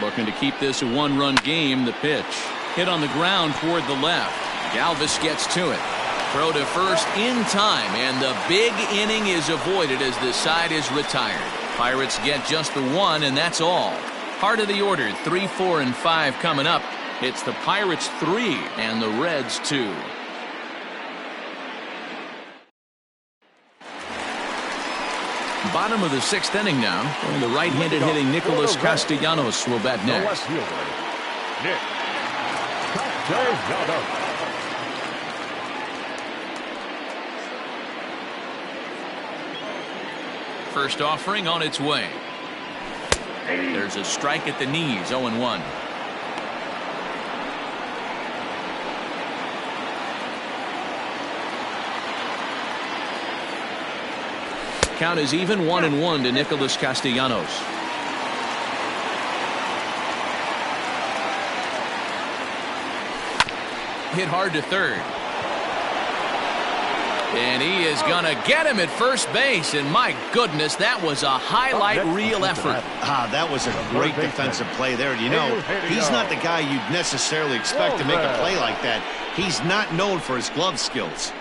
Speaker 1: Looking to keep this a one-run game. The pitch hit on the ground toward the left. Galvis gets to it. Throw to first in time, and the big inning is avoided as the side is retired. Pirates get just the one, and that's all. Heart of the order, 3, 4, and 5 coming up. It's the Pirates 3 and the Reds 2. Bottom of the sixth inning now. And the right-handed hitting Nicholas Castellanos will bat next.
Speaker 3: Nick Castellanos.
Speaker 1: First offering on its way. There's a strike at the knees, 0-1. Count is even, 1-1 to Nicholas Castellanos. Hit hard to third. And he is going to get him at first base. And my goodness, that was a highlight reel effort.
Speaker 2: That was a great defensive play there. You know, he's not the guy you'd necessarily expect to make a play like that. He's not known for his glove skills.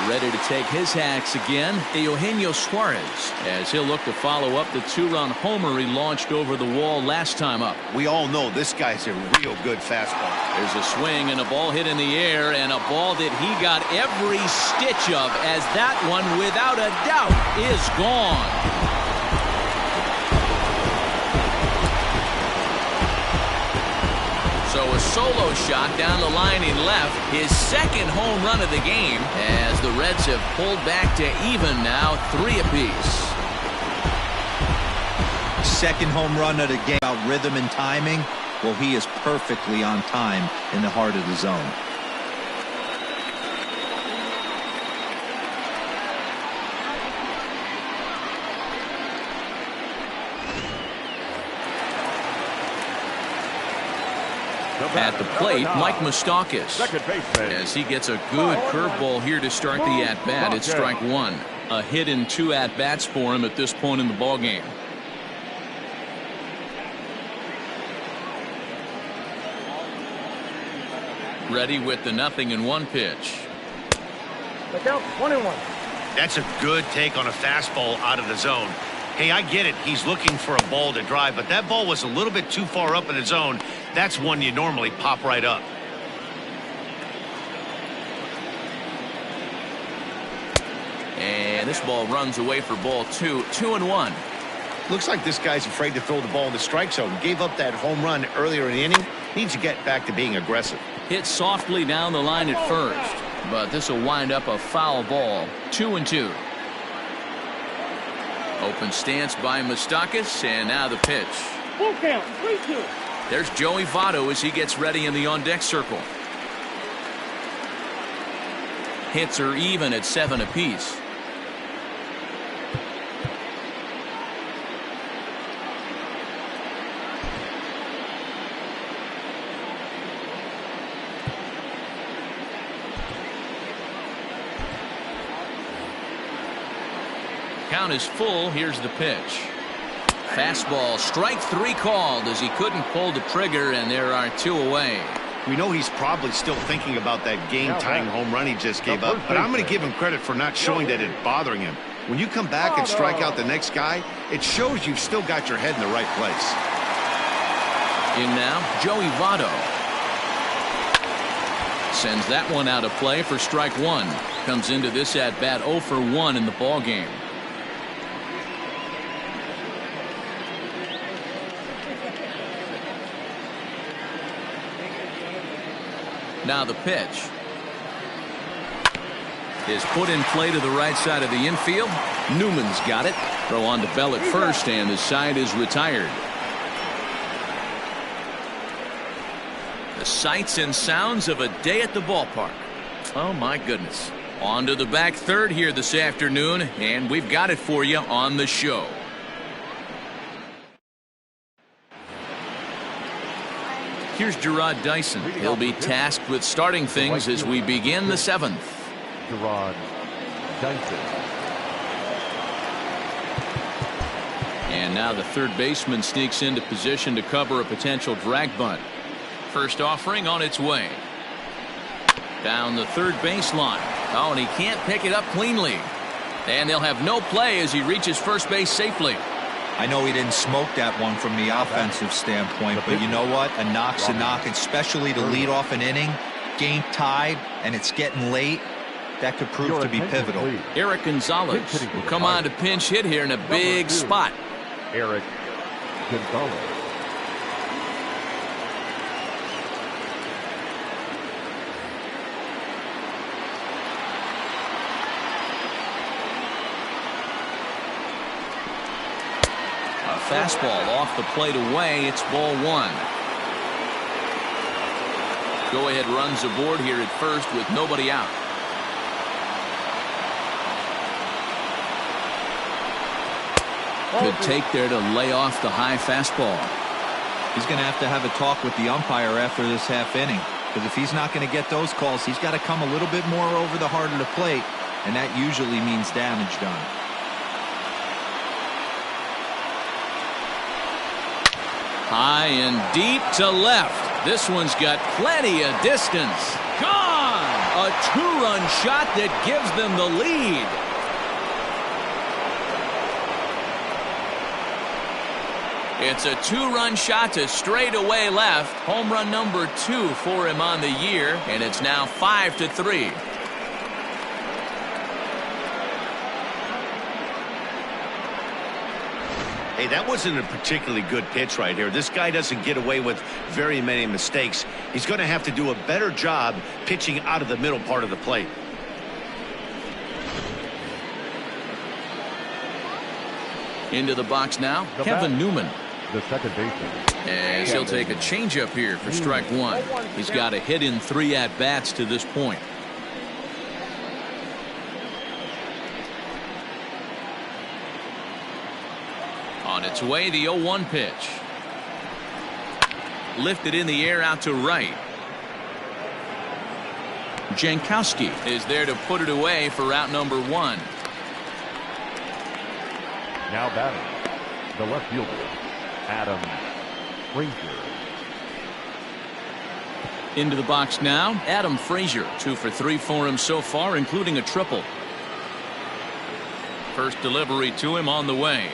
Speaker 1: Ready to take his hacks again, Eugenio Suarez, as he'll look to follow up the two-run homer he launched over the wall last time up.
Speaker 2: We all know this guy's a real good fastball.
Speaker 1: There's a swing and a ball hit in the air, and a ball that he got every stitch of, as that one, without a doubt, is gone. So a solo shot down the line in left, his second home run of the game, as the Reds have pulled back to even now, 3 apiece.
Speaker 4: Second home run of the game. About rhythm and timing, well, he is perfectly on time in the heart of the zone.
Speaker 1: At the plate, Mike Moustakas, as he gets a good curveball here to start the at-bat. It's strike one. A hit in 2 at-bats for him at this point in the ballgame. Ready with the 0-1 pitch.
Speaker 5: The count, 1-1.
Speaker 2: That's a good take on a fastball out of the zone. Hey, I get it. He's looking for a ball to drive, but that ball was a little bit too far up in the zone. That's one you normally pop right up.
Speaker 1: And this ball runs away for ball 2, 2-1.
Speaker 2: Looks like this guy's afraid to throw the ball in the strike zone. Gave up that home run earlier in the inning. Needs to get back to being aggressive.
Speaker 1: Hit softly down the line at first, but this will wind up a foul ball. 2-2. Open stance by Moustakas, and now the pitch.
Speaker 5: Full count, 3-2.
Speaker 1: There's Joey Votto as he gets ready in the on-deck circle. Hits are even at 7 apiece. Count is full. Here's the pitch. Fastball, strike 3 called as he couldn't pull the trigger, and there are 2 away.
Speaker 2: We know he's probably still thinking about that game-tying home run he just gave up, but I'm going to give him credit for not showing that it's bothering him. When you come back and strike out the next guy, it shows you've still got your head in the right place.
Speaker 1: In now, Joey Votto. Sends that one out of play for strike 1. Comes into this at-bat 0 for 1 in the ballgame. Now the pitch is put in play to the right side of the infield. Newman's got it. Throw on to Bell at first, and the side is retired. The sights and sounds of a day at the ballpark. Oh my goodness. On to the back third here this afternoon, and we've got it for you on the show. Here's Gerard Dyson. He'll be tasked with starting things as we begin the 7th.
Speaker 3: Gerard Dyson.
Speaker 1: And now the third baseman sneaks into position to cover a potential drag bunt. First offering on its way. Down the third baseline. Oh, and he can't pick it up cleanly. And they'll have no play as he reaches first base safely.
Speaker 4: I know he didn't smoke that one from the offensive standpoint, but you know what? A knock's a knock, especially to lead off an inning, game tied, and it's getting late. That could prove to be pivotal.
Speaker 1: Eric Gonzalez will come on to pinch hit here in a big spot.
Speaker 3: Eric Gonzalez.
Speaker 1: Fastball off the plate away. It's ball 1. Go-ahead runs aboard here at first with nobody out. Good take there to lay off the high fastball.
Speaker 4: He's going to have a talk with the umpire after this half inning, because if he's not going to get those calls, he's got to come a little bit more over the heart of the plate, and that usually means damage done.
Speaker 1: High and deep to left. This one's got plenty of distance. Gone! A 2-run shot that gives them the lead. It's a 2-run shot to straightaway left. Home run number 2 for him on the year, and it's now 5-3.
Speaker 2: Hey, that wasn't a particularly good pitch right here. This guy doesn't get away with very many mistakes. He's going to have to do a better job pitching out of the middle part of the plate.
Speaker 1: Into the box now, Kevin Newman.
Speaker 3: The second baseman.
Speaker 1: As he'll take a changeup here for strike 1. He's got a hit in 3 at-bats to this point. On its way, the 0-1 pitch. Lifted in the air out to right. Jankowski is there to put it away for out number 1.
Speaker 3: Now batting, the left fielder, Adam Frazier.
Speaker 1: Into the box now, Adam Frazier. 2 for 3 for him so far, including a triple. First delivery to him on the way.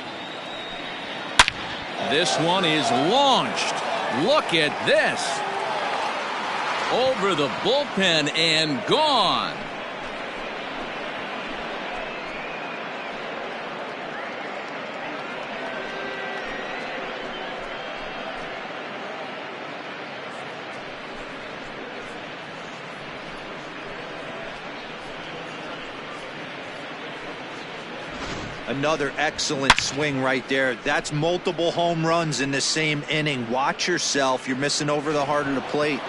Speaker 1: This one is launched. Look at this. Over the bullpen and gone.
Speaker 2: Another excellent swing right there. That's multiple home runs in the same inning. Watch yourself. You're missing over the heart of the plate.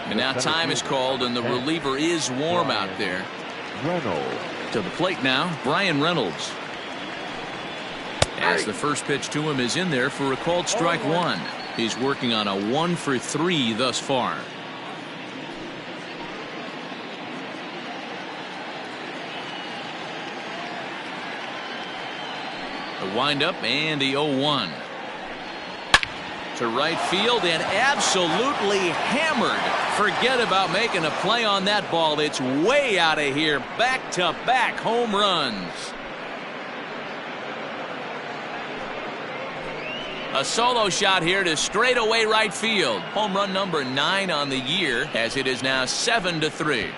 Speaker 1: And now time is called, and the reliever is warm out there.
Speaker 3: Reynolds.
Speaker 1: To the plate now, Brian Reynolds. As the first pitch to him is in there for a called strike one. He's working on a 1-for-3 thus far. The windup and the 0-1. To right field and absolutely hammered. Forget about making a play on that ball. It's way out of here. Back-to-back home runs. A solo shot here to straightaway right field. Home run number 9 on the year, as it is now 7-3.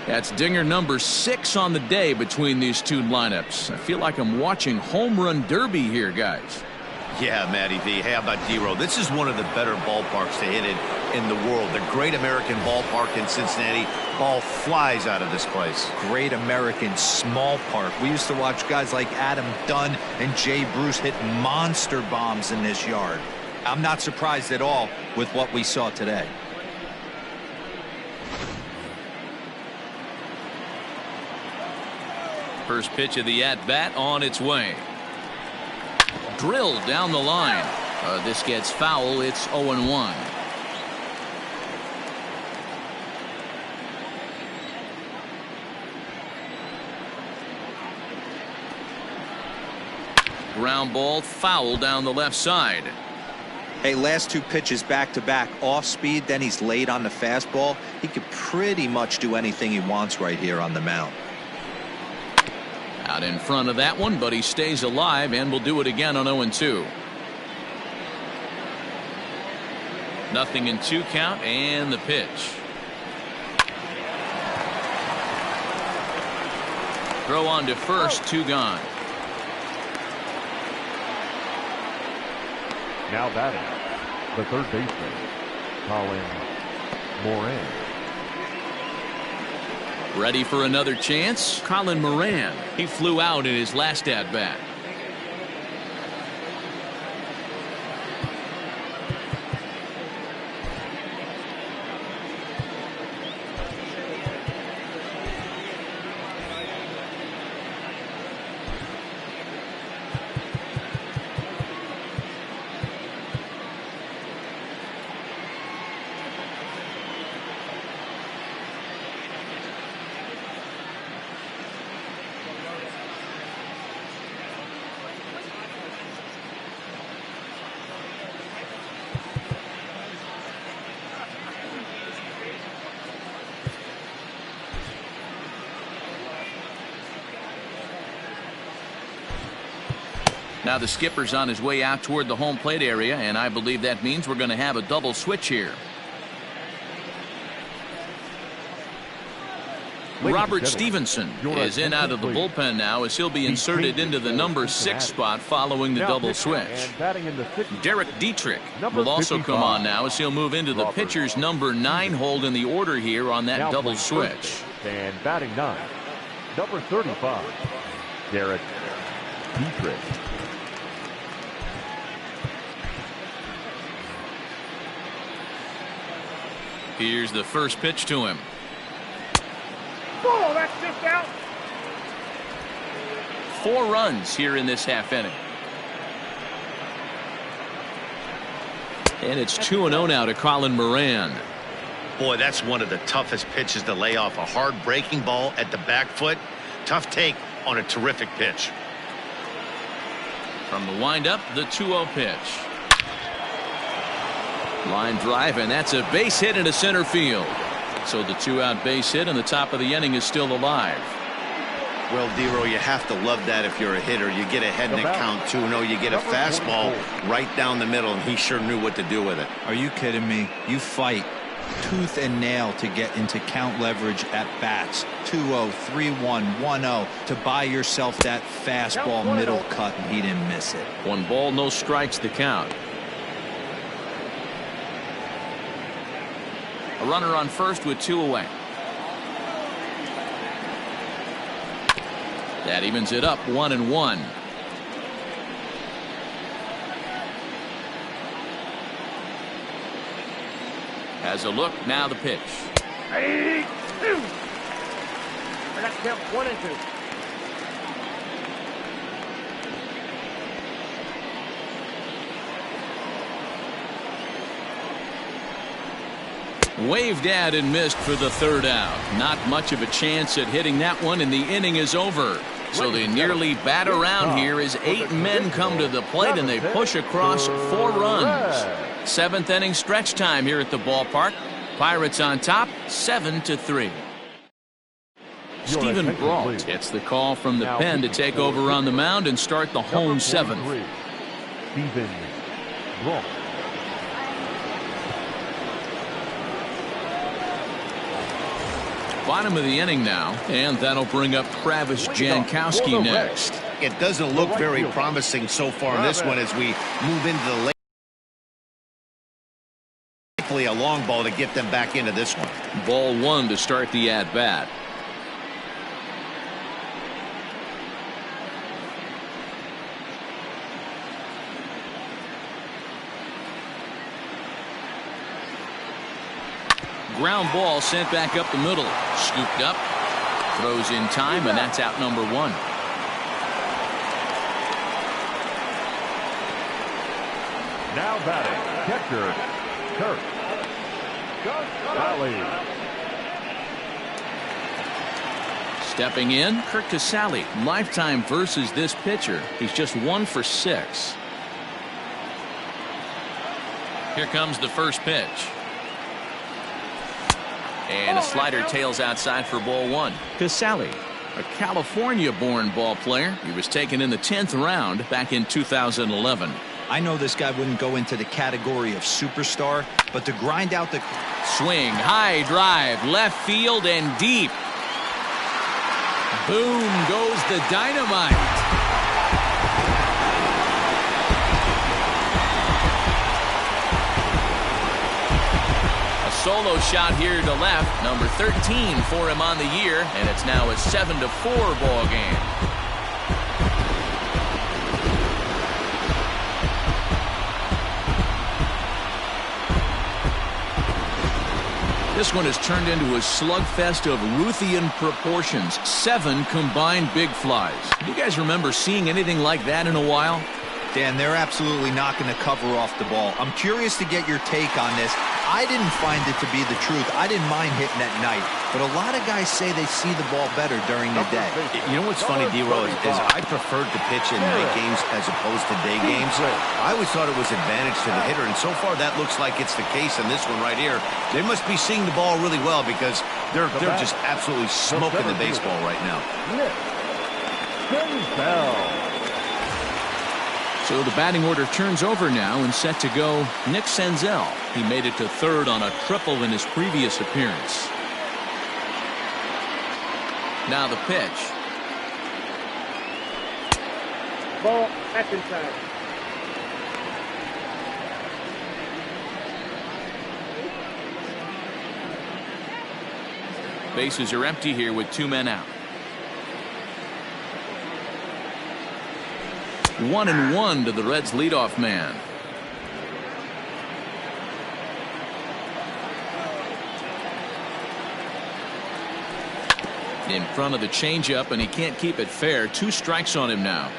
Speaker 1: That's dinger number 6 on the day between these two lineups. I feel like I'm watching home run derby here, guys.
Speaker 2: Yeah, Matty V. How about D-Row? This is one of the better ballparks to hit it in the world. The Great American Ballpark in Cincinnati. Ball flies out of this place. Great American Small Park. We used to watch guys like Adam Dunn and Jay Bruce hit monster bombs in this yard. I'm not surprised at all with what we saw today.
Speaker 1: First pitch of the at-bat on its way. Drilled down the line. This gets foul. It's 0-1. Ground ball foul down the left side.
Speaker 2: Hey, last two pitches back-to-back off speed, then he's late on the fastball. He could pretty much do anything he wants right here on the mound.
Speaker 1: Out in front of that one, but he stays alive and will do it again on 0-2. Nothing in 2 count, and the pitch. Throw on to first, 2 gone.
Speaker 3: Now batting, the third baseman, Colin Moran.
Speaker 1: Ready for another chance? Colin Moran. He flew out in his last at-bat. Now the skipper's on his way out toward the home plate area, and I believe that means we're going to have a double switch here. Robert Stevenson is in out of the bullpen now, as he'll be inserted into the number 6 spot following the double switch. Derek Dietrich will also come on now, as he'll move into the pitcher's number 9 hold in the order here on that double switch.
Speaker 3: And batting 9, number 35, Derek Dietrich.
Speaker 1: Here's the first pitch to him.
Speaker 5: Oh, that's just out.
Speaker 1: 4 runs here in this half inning. And it's 2-0 now to Colin Moran.
Speaker 2: Boy, that's one of the toughest pitches to lay off. A hard breaking ball at the back foot. Tough take on a terrific pitch.
Speaker 1: From the windup, the 2-0 pitch. Line drive, and that's a base hit into center field. So the 2-out base hit, and the top of the inning is still alive.
Speaker 2: Well, D-Row, you have to love that if you're a hitter. You get ahead in a count 2-0. You get a fastball right down the middle, and he sure knew what to do with it.
Speaker 4: Are you kidding me? You fight tooth and nail to get into count leverage at bats. 2-0, 3-1, 1-0 to buy yourself that fastball middle cut, and he didn't miss it.
Speaker 1: 1 ball, no strikes the count. A runner on first with 2 away. That evens it up, 1-1. Has a look, now the pitch.
Speaker 5: I got to count 1 and 2.
Speaker 1: Waved at and missed for the 3rd out. Not much of a chance at hitting that one, and the inning is over. So they nearly bat around here as 8 men come to the plate and they push across 4 runs. 7th inning stretch time here at the ballpark. Pirates on top, 7-3. Stephen Brault gets the call from the pen to take over on the mound and start the home 7th.
Speaker 3: Stephen Brault.
Speaker 2: Bottom of the inning now, and that'll bring up Travis Jankowski next. It doesn't look very promising so far in this one as we move into the late. Hopefully a long ball to get them back into this one.
Speaker 1: Ball 1 to start the at-bat. Ground ball sent back up the middle. Scooped up. Throws in time, and that's out number 1.
Speaker 3: Now batting, catcher, Kirk Casale.
Speaker 1: Stepping in, Kirk Casale. Lifetime versus this pitcher. He's just 1 for 6. Here comes the first pitch. And a slider tails outside for ball 1. Casale, a California-born ball player. He was taken in the 10th round back in 2011.
Speaker 4: I know this guy wouldn't go into the category of superstar, but to grind out the
Speaker 1: swing, high drive, left field and deep. Boom goes the dynamite. Solo shot here to left, number 13 for him on the year, and it's now a 7-4 ball game. This one has turned into a slugfest of Ruthian proportions. 7 combined big flies. Do you guys remember seeing anything like that in a while?
Speaker 4: Dan, they're absolutely not going to cover off the ball. I'm curious to get your take on this. I didn't find it to be the truth. I didn't mind hitting at night, but a lot of guys say they see the ball better during the day.
Speaker 2: You know what's funny, D-Row, is I preferred to pitch in night games as opposed to day games. I always thought it was advantage to the hitter, and so far that looks like it's the case in this one right here. They must be seeing the ball really well because they're just absolutely smoking the baseball right now.
Speaker 1: So the batting order turns over now and set to go Nick Senzel. He made it to 3rd on a triple in his previous appearance. Now the pitch.
Speaker 5: Ball, back inside.
Speaker 1: Bases are empty here with 2 men out. 1-1 to the Reds leadoff man. In front of the changeup, and he can't keep it fair. 2 strikes on him now.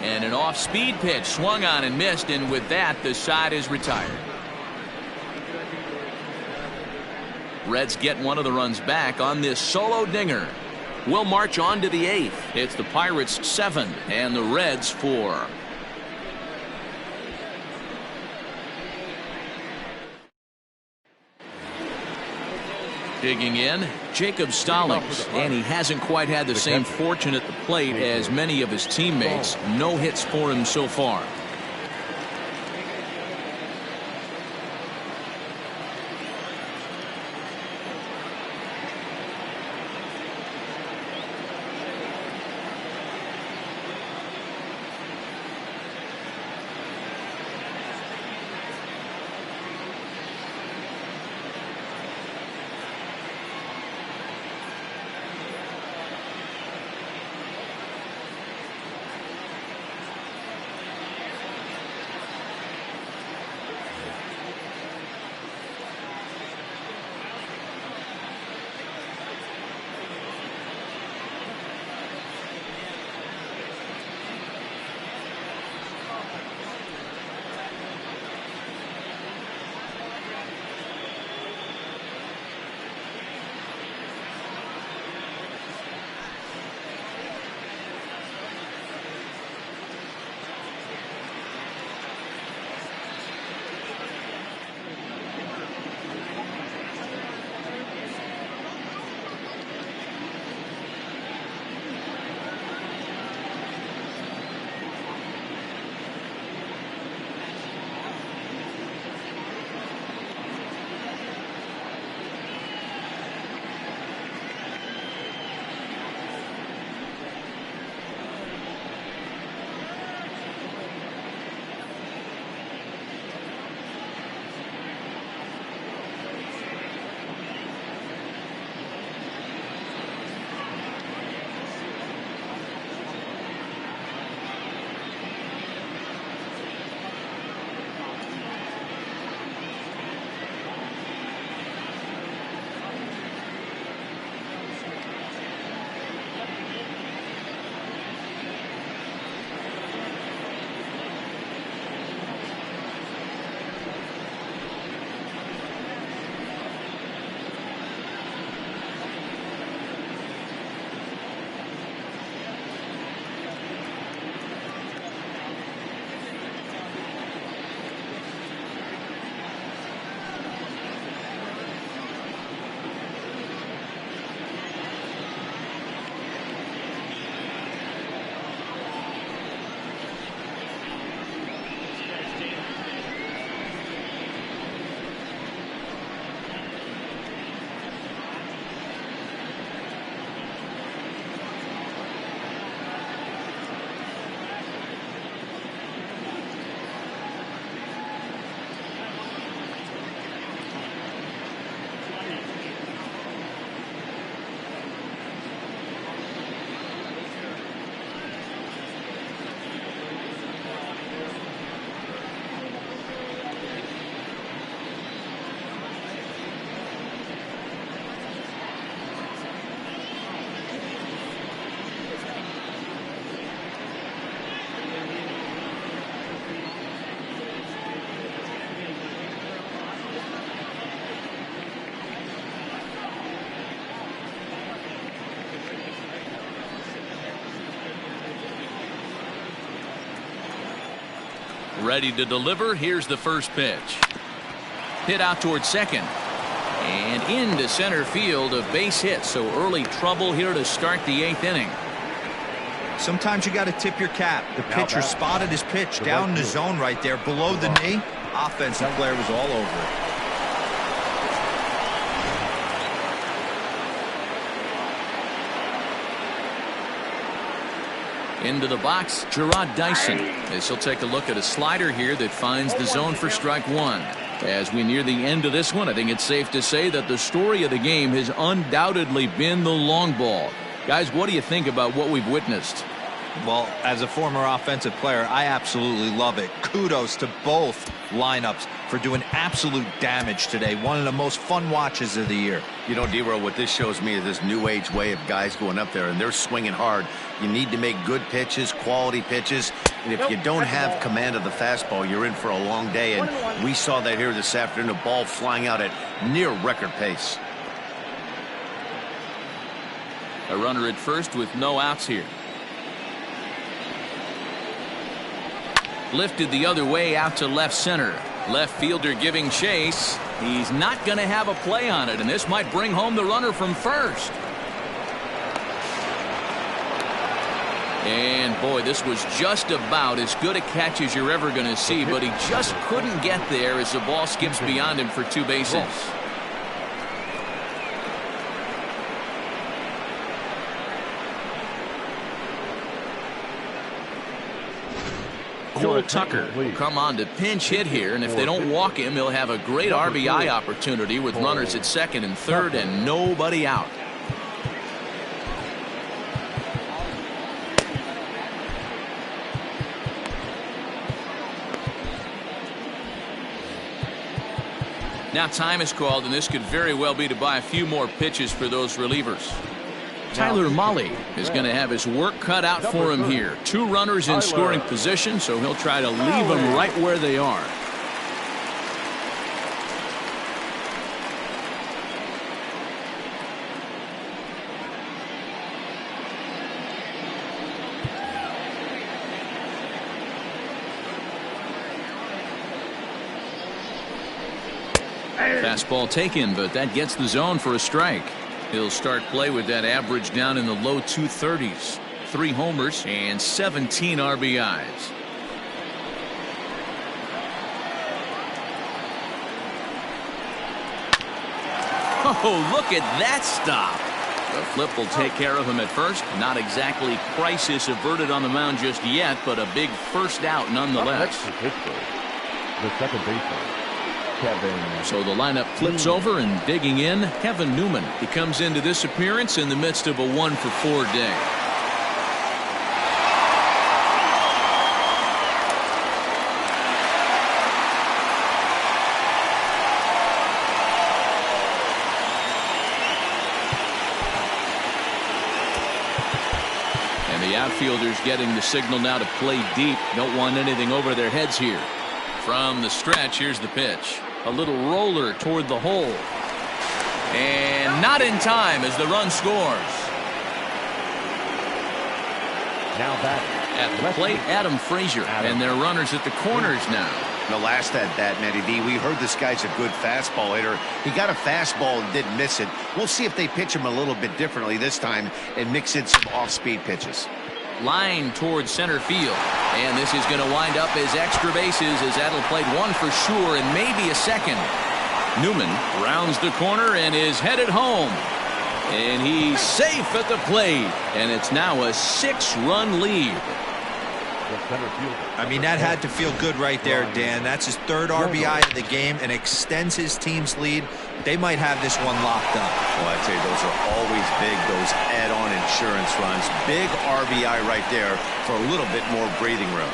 Speaker 1: And an off-speed pitch swung on and missed, and with that the side is retired. Reds get one of the runs back on this solo dinger. We'll march on to the 8th. It's the Pirates 7 and the Reds 4. Digging in, Jacob Stallings, and he hasn't quite had the same fortune at the plate as many of his teammates. No hits for him so far. Ready to deliver. Here's the first pitch. Hit out towards second. And into center field, a base hit. So early trouble here to start the 8th inning.
Speaker 4: Sometimes you got to tip your cap. The pitcher spotted his pitch down in the zone right there below the knee. Offensive player was all over it.
Speaker 1: Into the box, Gerard Dyson. As he'll take a look at a slider here that finds the zone for strike one. As we near the end of this one, I think it's safe to say that the story of the game has undoubtedly been the long ball. Guys, what do you think about what we've witnessed?
Speaker 4: Well, as a former offensive player, I absolutely love it. Kudos to both lineups for doing absolute damage today. One of the most fun watches of the year.
Speaker 2: You know, D-Row, what this shows me is this new age way of guys going up there and they're swinging hard. You need to make good pitches, quality pitches. And if you don't have command of the fastball, you're in for a long day. And we saw that here this afternoon, a ball flying out at near record pace.
Speaker 1: A runner at first with no outs here. Lifted the other way out to left center. Left fielder giving chase. He's not going to have a play on it, and this might bring home the runner from first. And boy, this was just about as good a catch as you're ever going to see, but he just couldn't get there as the ball skips beyond him for 2 bases. Cole Tucker will come on to pinch hit here, and if they don't walk him, he'll have a great RBI opportunity with runners at second and third and nobody out. Now time is called, and this could very well be to buy a few more pitches for those relievers. Tyler Mahle is going to have his work cut out for him here. 2 runners in scoring position, so he'll try to leave them right where they are. Fastball taken, but that gets the zone for a strike. He'll start play with that average down in the low 230s. 3 homers and 17 RBIs. Oh, look at that stop. The flip will take care of him at first. Not exactly crisis averted on the mound just yet, but a big first out nonetheless.
Speaker 3: The second baseman, Kevin.
Speaker 1: So the lineup flips over, and digging in, Kevin Newman. He comes into this appearance in the midst of a 1-for-4 day. And the outfielders getting the signal now to play deep. Don't want anything over their heads here. From the stretch, here's the pitch. A little roller toward the hole. And not in time as the run scores.
Speaker 3: Now back
Speaker 1: at the plate, Adam Frazier. And their runners at the corners now.
Speaker 2: The last at bat, Matty D, we heard this guy's a good fastball hitter. He got a fastball and didn't miss it. We'll see if they pitch him a little bit differently this time and mix in some off-speed pitches.
Speaker 1: Line towards center field, and this is going to wind up as extra bases as that'll play 1 for sure and maybe a second. Newman rounds the corner and is headed home, and he's safe at the plate, and it's now a 6-run lead.
Speaker 4: I mean, that had to feel good right there, Dan. That's his 3rd RBI of the game and extends his team's lead. They might have this one locked up.
Speaker 2: Well, I'd say those are always big, those add-on insurance runs. Big RBI right there for a little bit more breathing room.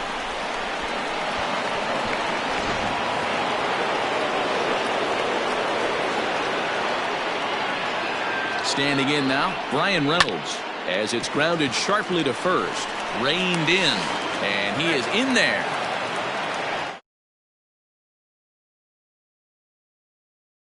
Speaker 1: Standing in now, Brian Reynolds, as it's grounded sharply to first. Reined in, and he is in there.